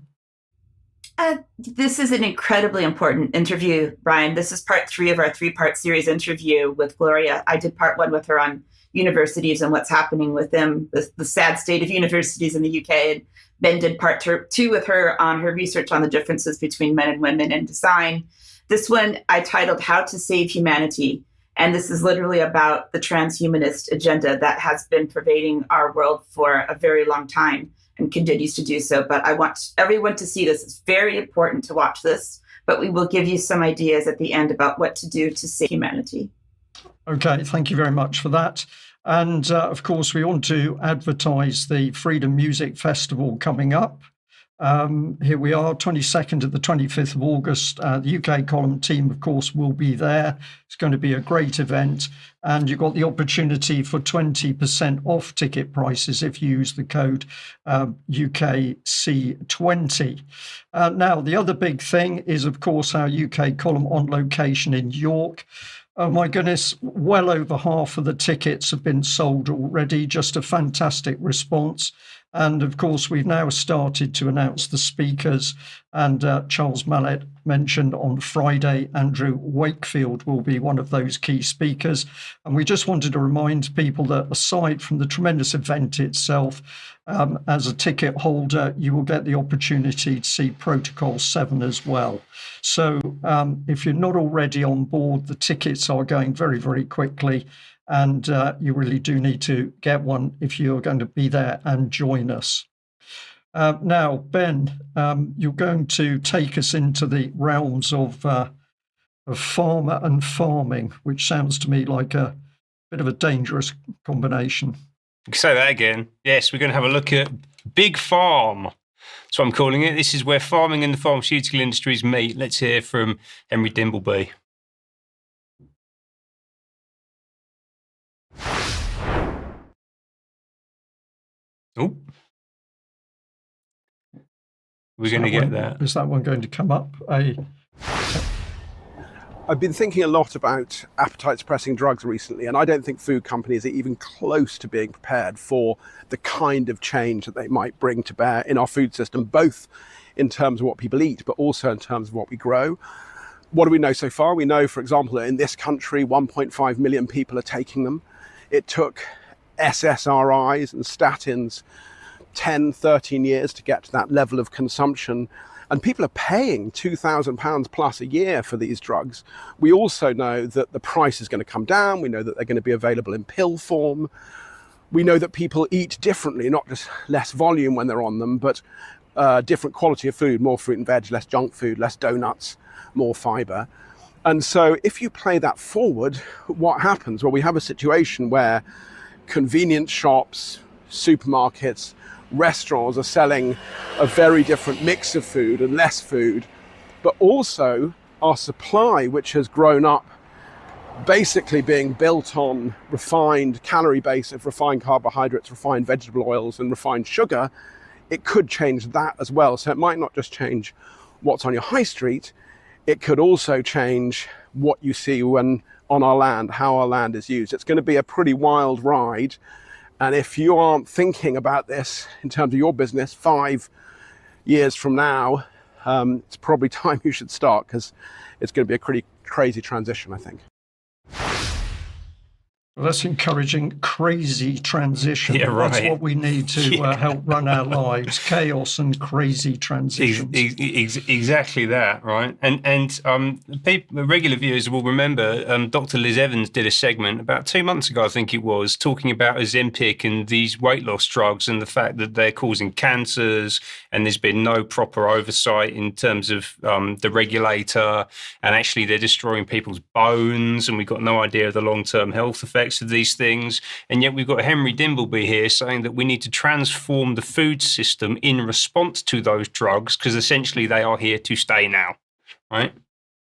This is an incredibly important interview, Brian. This is part 3 of our 3-part series interview with Gloria. I did part 1 with her on universities and what's happening with them, the sad state of universities in the UK. And Ben did part 2 with her on her research on the differences between men and women in design. This one I titled How to Save Humanity. And this is literally about the transhumanist agenda that has been pervading our world for a very long time and continues to do so. But I want everyone to see this. It's very important to watch this, but we will give you some ideas at the end about what to do to save humanity. Okay, thank you very much for that. And of course, we want to advertise the Freedom Music Festival coming up. Here we are, 22nd to the 25th of August. The UK column team, of course, will be there. It's going to be a great event. And you've got the opportunity for 20% off ticket prices if you use the code UKC20. Now, the other big thing is, of course, our UK column on location in York. Oh my goodness, well over half of the tickets have been sold already. Just a fantastic response. And of course, we've now started to announce the speakers. And Charles Mallet mentioned on Friday, Andrew Wakefield will be one of those key speakers. And we just wanted to remind people that aside from the tremendous event itself, as a ticket holder, you will get the opportunity to see Protocol 7 as well. So if you're not already on board, the tickets are going very, very quickly. And you really do need to get one if you're going to be there and join us. Now, Ben, you're going to take us into the realms of farmer and farming, which sounds to me like a bit of a dangerous combination. Say that again. Yes, we're going to have a look at Big Farm. That's what I'm calling it. This is where farming and the pharmaceutical industries meet. Let's hear from Henry Dimbleby. Oh, we're going to get that. Is that one going to come up? I've been thinking a lot about appetite-suppressing drugs recently, and I don't think food companies are even close to being prepared for the kind of change that they might bring to bear in our food system, both in terms of what people eat, but also in terms of what we grow. What do we know so far? We know, for example, that in this country, 1.5 million people are taking them. It took SSRIs and statins 10, 13 years to get to that level of consumption. And people are paying £2,000 plus a year for these drugs. We also know that the price is going to come down. We know that they're going to be available in pill form. We know that people eat differently, not just less volume when they're on them, but different quality of food, more fruit and veg, less junk food, less donuts, more fiber. And so if you play that forward, what happens? Well, we have a situation where convenience shops, supermarkets, restaurants are selling a very different mix of food and less food, but also our supply, which has grown up basically being built on refined calorie base of refined carbohydrates, refined vegetable oils and refined sugar, it could change that as well. So it might not just change what's on your high street, it could also change what you see when on our land, how our land is used. It's going to be a pretty wild ride. And if you aren't thinking about this in terms of your business 5 years from now, it's probably time you should start, because it's going to be a pretty crazy transition, I think. Well, that's encouraging crazy transition. Yeah, right. That's what we need to help run our lives, chaos and crazy transitions. Exactly that, right? And people, regular viewers will remember Dr. Liz Evans did a segment about 2 months ago, I think it was, talking about Ozempic and these weight loss drugs and the fact that they're causing cancers, and there's been no proper oversight in terms of the regulator, and actually they're destroying people's bones, and we've got no idea of the long-term health effects of these things. And yet we've got Henry Dimbleby here saying that we need to transform the food system in response to those drugs, because essentially they are here to stay now, right?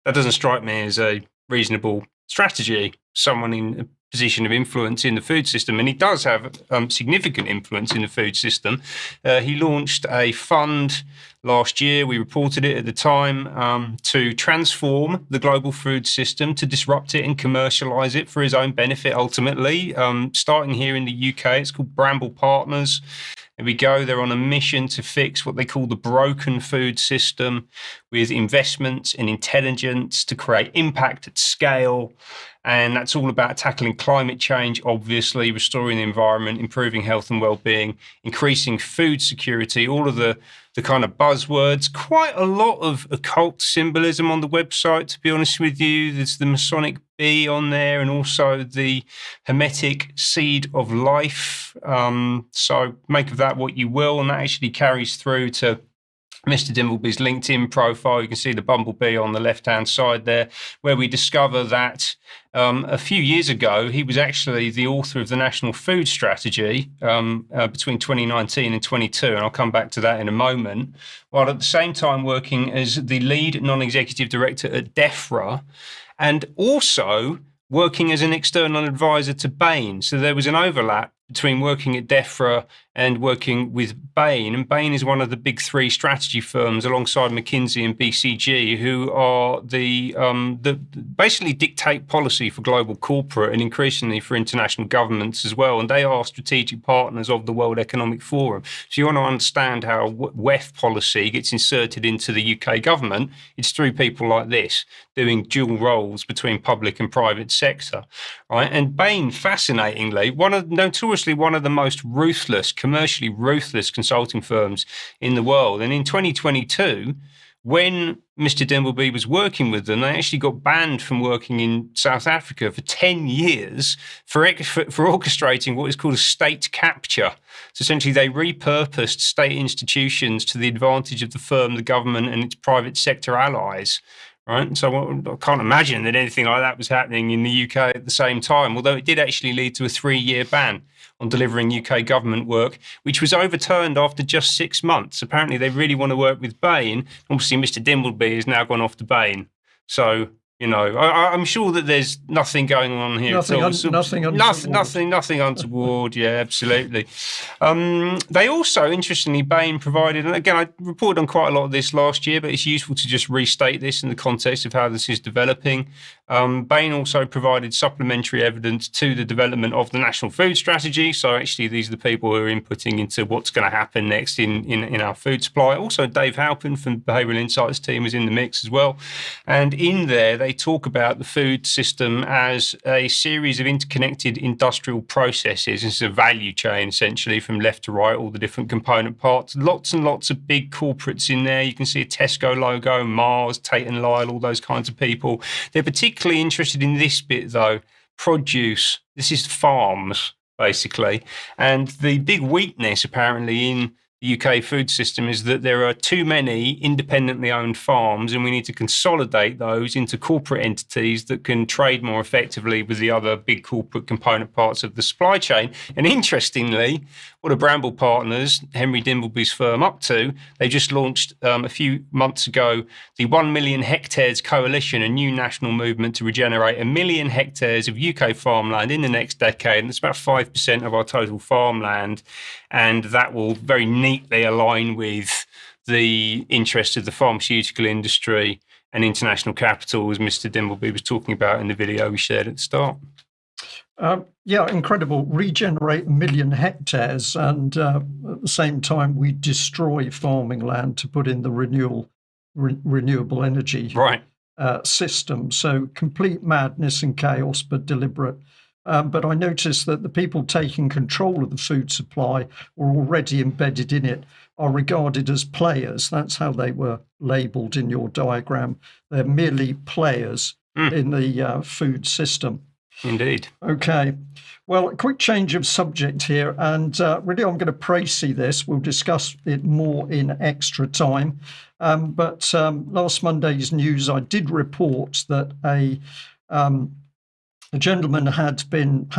That doesn't strike me as a reasonable strategy. Someone in a position of influence in the food system, and he does have significant influence in the food system. He launched a fund last year. We reported it at the time to transform the global food system, to disrupt it and commercialise it for his own benefit ultimately. Starting here in the UK, it's called Bramble Partners. There we go. They're on a mission to fix what they call the broken food system with investments in intelligence to create impact at scale. And that's all about tackling climate change, obviously, restoring the environment, improving health and well-being, increasing food security, all of the kind of buzzwords. Quite a lot of occult symbolism on the website, to be honest with you. There's the Masonic bee on there and also the Hermetic seed of life. So make of that what you will. And that actually carries through to Mr. Dimbleby's LinkedIn profile. You can see the bumblebee on the left-hand side there, where we discover that a few years ago, he was actually the author of the National Food Strategy between 2019 and 22, and I'll come back to that in a moment, while at the same time working as the lead non-executive director at DEFRA, and also working as an external advisor to Bain. So there was an overlap between working at DEFRA and working with Bain. And Bain is one of the big three strategy firms alongside McKinsey and BCG, who are the basically dictate policy for global corporate and increasingly for international governments as well. And they are strategic partners of the World Economic Forum. So you want to understand how WEF policy gets inserted into the UK government, it's through people like this, doing dual roles between public and private sector. Right? And Bain, fascinatingly, notoriously one of the most ruthless, commercially ruthless consulting firms in the world. And in 2022, when Mr. Dimbleby was working with them, they actually got banned from working in South Africa for 10 years for orchestrating what is called a state capture. So essentially, they repurposed state institutions to the advantage of the firm, the government, and its private sector allies. Right. So I can't imagine that anything like that was happening in the UK at the same time, although it did actually lead to a 3-year ban on delivering UK government work, which was overturned after just 6 months. Apparently, they really want to work with Bain. Obviously, Mr. Dimbleby has now gone off to Bain. So, you know, I'm sure that there's nothing going on here. Nothing untoward. Yeah, absolutely. They also, interestingly, Bain provided, and again, I reported on quite a lot of this last year, but it's useful to just restate this in the context of how this is developing. Bain also provided supplementary evidence to the development of the National Food Strategy. So actually, these are the people who are inputting into what's going to happen next in our food supply. Also, Dave Halpin from Behavioural Insights team was in the mix as well. And in there, they talk about the food system as a series of interconnected industrial processes. It's a value chain, essentially, from left to right, all the different component parts. Lots and lots of big corporates in there. You can see a Tesco logo, Mars, Tate & Lyle, all those kinds of people. They're particularly interested in this bit, though, produce. This is farms, basically. And the big weakness, apparently, in the UK food system is that there are too many independently owned farms, and we need to consolidate those into corporate entities that can trade more effectively with the other big corporate component parts of the supply chain. And interestingly, what are Bramble Partners, Henry Dimbleby's firm, up to? They just launched a few months ago the 1 Million Hectares Coalition, a new national movement to regenerate 1 million hectares of UK farmland in the next decade. And it's about 5% of our total farmland. And that will very neatly align with the interests of the pharmaceutical industry and international capital, as Mr. Dimbleby was talking about in the video we shared at the start. Yeah, incredible. Regenerate 1 million hectares, and at the same time, we destroy farming land to put in the renewable energy system. So complete madness and chaos, but deliberate. But I noticed that the people taking control of the food supply or already embedded in it are regarded as players. That's how they were labelled in your diagram. They're merely players in the food system. Indeed. Okay. Well, a quick change of subject here. And really, I'm going to précis this. We'll discuss it more in extra time. But last Monday's news, I did report that a gentleman had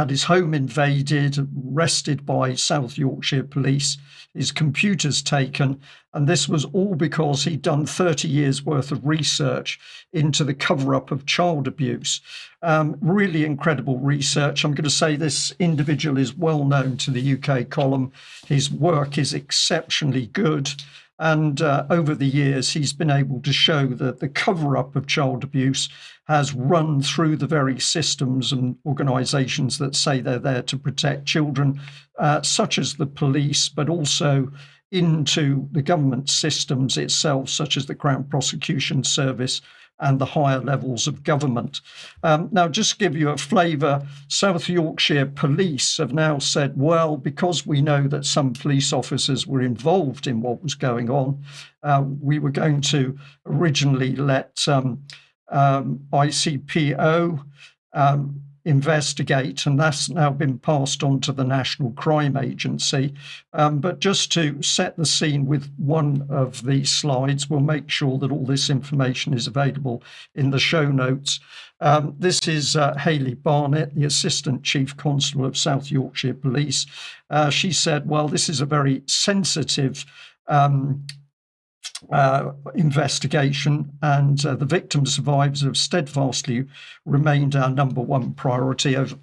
his home invaded, arrested by South Yorkshire police, his computers taken, and this was all because he'd done 30 years worth of research into the cover-up of child abuse. Really incredible research. I'm going to say this individual is well known to the UK column. His work is exceptionally good. And over the years, he's been able to show that the cover-up of child abuse has run through the very systems and organisations that say they're there to protect children, such as the police, but also into the government systems itself, such as the Crown Prosecution Service and the higher levels of government. Now, just to give you a flavour, South Yorkshire Police have now said, well, because we know that some police officers were involved in what was going on, we were going to originally let ICPO investigate, and that's now been passed on to the National Crime Agency. But just to set the scene with one of these slides, we'll make sure that all this information is available in the show notes. This is Hayley Barnett, the Assistant Chief Constable of South Yorkshire Police. She said, well, this is a very sensitive investigation, and the victim survivors have steadfastly remained our number one priority over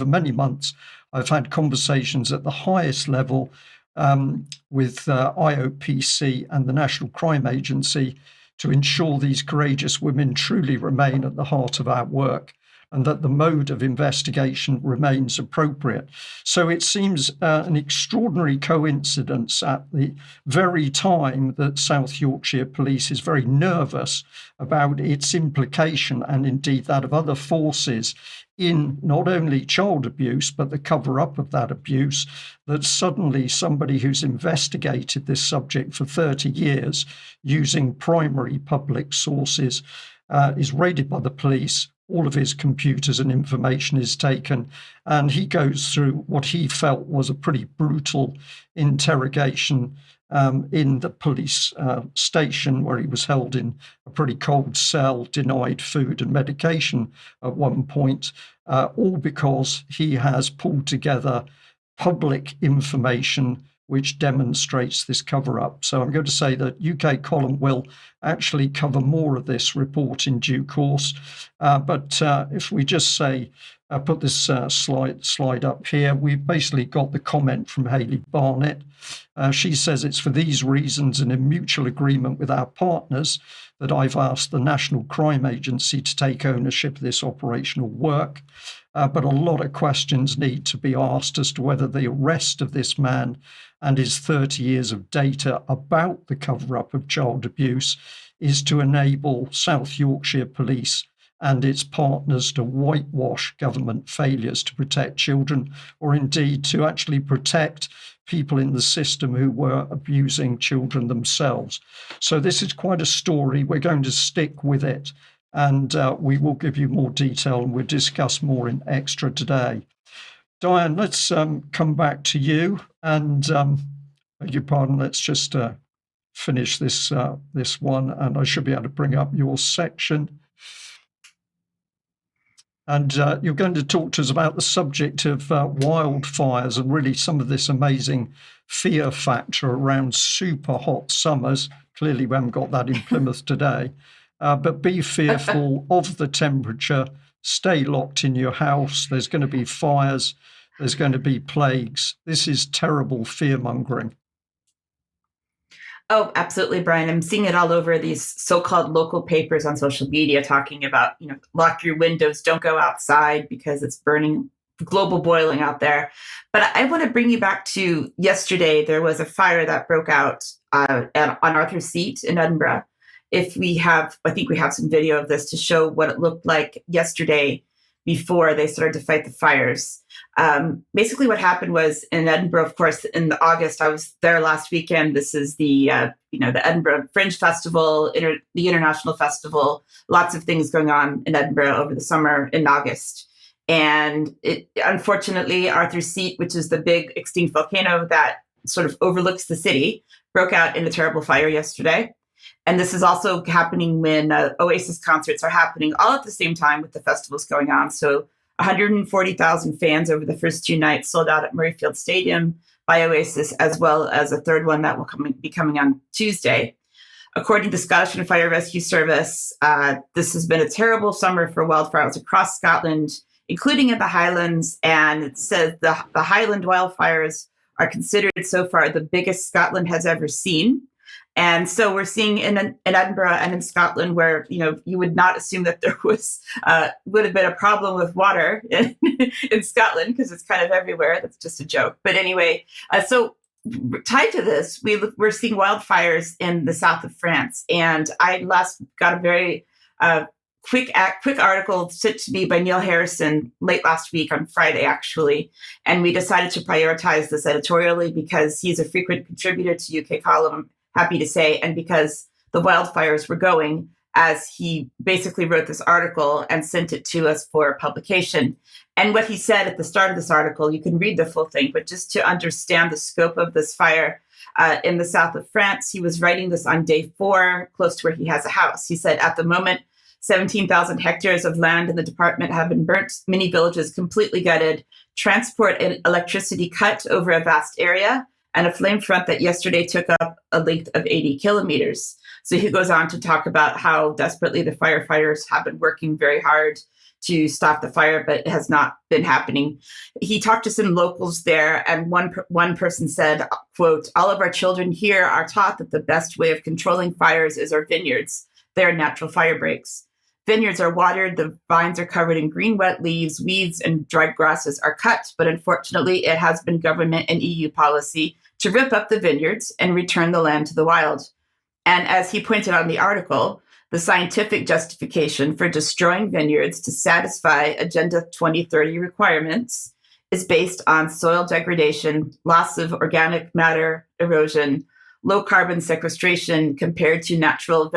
many months. I've had conversations at the highest level with IOPC and the National Crime Agency to ensure these courageous women truly remain at the heart of our work, and that the mode of investigation remains appropriate. So it seems an extraordinary coincidence at the very time that South Yorkshire Police is very nervous about its implication, and indeed that of other forces, in not only child abuse, but the cover-up of that abuse, that suddenly somebody who's investigated this subject for 30 years using primary public sources is raided by the police. All of his computers and information is taken, and he goes through what he felt was a pretty brutal interrogation in the police station, where he was held in a pretty cold cell, denied food and medication at one point, all because he has pulled together public information which demonstrates this cover-up. So I'm going to say that UK Column will actually cover more of this report in due course. But if we just say, put this slide up here, we've basically got the comment from Hayley Barnett. She says, it's for these reasons and in mutual agreement with our partners that I've asked the National Crime Agency to take ownership of this operational work. But a lot of questions need to be asked as to whether the arrest of this man and his 30 years of data about the cover-up of child abuse is to enable South Yorkshire Police and its partners to whitewash government failures to protect children, or indeed to actually protect people in the system who were abusing children themselves. So this is quite a story. We're going to stick with it, and we will give you more detail, and we'll discuss more in Extra today. Diane, let's come back to you, and beg your pardon, let's just finish this one, and I should be able to bring up your section. And you're going to talk to us about the subject of wildfires and really some of this amazing fear factor around super hot summers. Clearly, we haven't got that in Plymouth today. But be fearful of the temperature. Stay locked in your house. There's going to be fires. There's going to be plagues. This is terrible fear-mongering. Oh, absolutely, Brian. I'm seeing it all over these so-called local papers on social media talking about, lock your windows, don't go outside because it's burning, global boiling out there. But I want to bring you back to yesterday. There was a fire that broke out on Arthur's Seat in Edinburgh. I think we have some video of this to show what it looked like yesterday before they started to fight the fires. Basically what happened was in Edinburgh, of course, in August, I was there last weekend. This is the Edinburgh Fringe Festival, the International Festival, lots of things going on in Edinburgh over the summer in August. And unfortunately, Arthur's Seat, which is the big extinct volcano that sort of overlooks the city, broke out in a terrible fire yesterday. And this is also happening when Oasis concerts are happening all at the same time with the festivals going on. So 140,000 fans over the first two nights sold out at Murrayfield Stadium by Oasis, as well as a third one that will be coming on Tuesday. According to the Scottish and Fire Rescue Service, this has been a terrible summer for wildfires across Scotland, including in the Highlands. And it says the Highland wildfires are considered so far the biggest Scotland has ever seen. And so we're seeing in Edinburgh and in Scotland where, you would not assume that there would have been a problem with water in Scotland because it's kind of everywhere. That's just a joke. But anyway, so tied to this, we're seeing wildfires in the south of France. And I last got a very quick article sent to me by Neil Harrison late last week on Friday, actually. And we decided to prioritize this editorially because he's a frequent contributor to UK Column, happy to say, and because the wildfires were going as he basically wrote this article and sent it to us for publication. And what he said at the start of this article, you can read the full thing, but just to understand the scope of this fire in the south of France, he was writing this on day 4, close to where he has a house. He said, at the moment, 17,000 hectares of land in the department have been burnt, many villages completely gutted, transport and electricity cut over a vast area, and a flame front that yesterday took up a length of 80 kilometers. So he goes on to talk about how desperately the firefighters have been working very hard to stop the fire, but it has not been happening. He talked to some locals there, and one person said, quote, all of our children here are taught that the best way of controlling fires is our vineyards. They are natural fire breaks. Vineyards are watered, the vines are covered in green, wet leaves, weeds and dried grasses are cut, but unfortunately it has been government and EU policy to rip up the vineyards and return the land to the wild. And as he pointed out in the article, the scientific justification for destroying vineyards to satisfy Agenda 2030 requirements is based on soil degradation, loss of organic matter erosion, low carbon sequestration compared to natural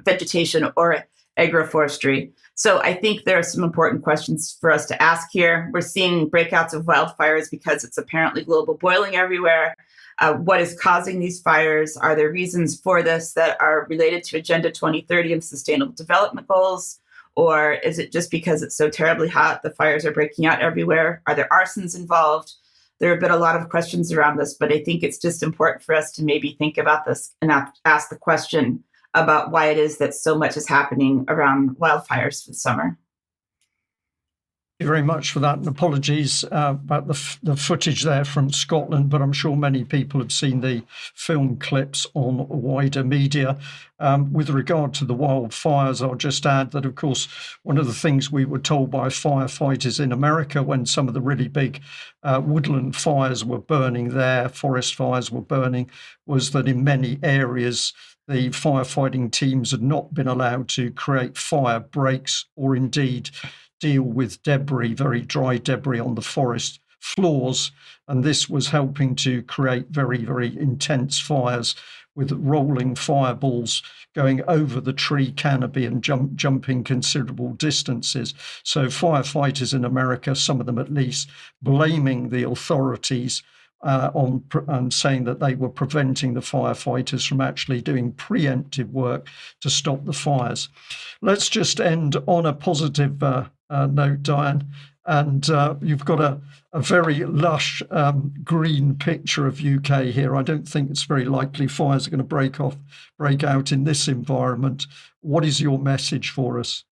vegetation or agroforestry. So I think there are some important questions for us to ask here. We're seeing breakouts of wildfires because it's apparently global boiling everywhere. What is causing these fires? Are there reasons for this that are related to Agenda 2030 and Sustainable Development Goals? Or is it just because it's so terribly hot, the fires are breaking out everywhere? Are there arsons involved? There have been a lot of questions around this, but I think it's just important for us to maybe think about this and ask the question about why it is that so much is happening around wildfires this summer. Thank you very much for that, and apologies about the footage there from Scotland, but I'm sure many people have seen the film clips on wider media. With regard to the wildfires, I'll just add that, of course, one of the things we were told by firefighters in America when some of the really big woodland fires were burning there, forest fires were burning, was that in many areas the firefighting teams had not been allowed to create fire breaks or indeed deal with debris, very dry debris on the forest floors. And this was helping to create very, very intense fires with rolling fireballs going over the tree canopy and jumping considerable distances. So firefighters in America, some of them at least, blaming the authorities on saying that they were preventing the firefighters from actually doing preemptive work to stop the fires. Let's just end on a positive note, Diane. And you've got a very lush green picture of UK here. I don't think it's very likely fires are going to break out in this environment. What is your message for us?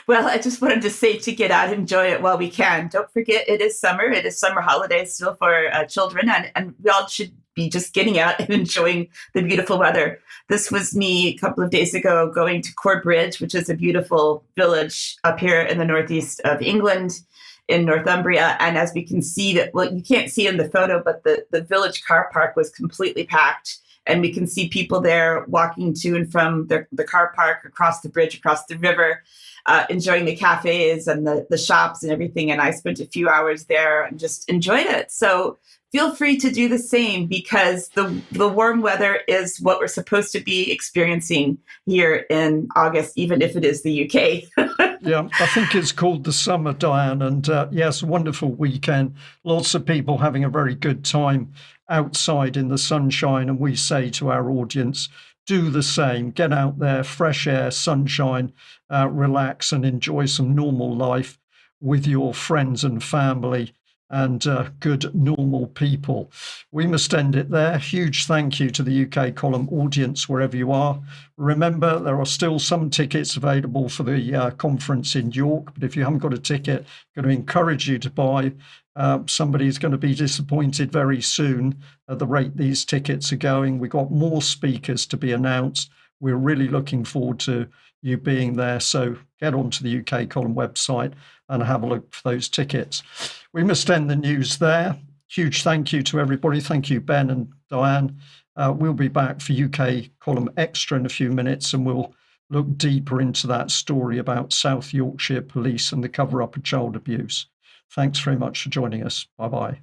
Well, I just wanted to say to get out and enjoy it while we can. Don't forget, it is summer. It is summer holidays still for children, and we all should be just getting out and enjoying the beautiful weather. This was me a couple of days ago going to Corbridge, which is a beautiful village up here in the northeast of England in Northumbria. And as we can see, you can't see in the photo, but the village car park was completely packed. And we can see people there walking to and from the car park, across the bridge, across the river, enjoying the cafes and the shops and everything. And I spent a few hours there and just enjoyed it. So feel free to do the same, because the warm weather is what we're supposed to be experiencing here in August, even if it is the UK. Yeah, I think it's called the summer, Diane. And yes, wonderful weekend. Lots of people having a very good time outside in the sunshine. And we say to our audience, do the same. Get out there, fresh air, sunshine, relax and enjoy some normal life with your friends and family and good, normal people. We must end it there. Huge thank you to the UK Column audience, wherever you are. Remember, there are still some tickets available for the conference in York, but if you haven't got a ticket, I'm going to encourage you to buy. somebody's going to be disappointed very soon at the rate these tickets are going. We've got more speakers to be announced. We're really looking forward to you being there. So get onto the UK Column website and have a look for those tickets. We must end the news there. Huge thank you to everybody. Thank you, Ben and Diane. We'll be back for UK Column Extra in a few minutes, and we'll look deeper into that story about South Yorkshire Police and the cover-up of child abuse. Thanks very much for joining us. Bye-bye.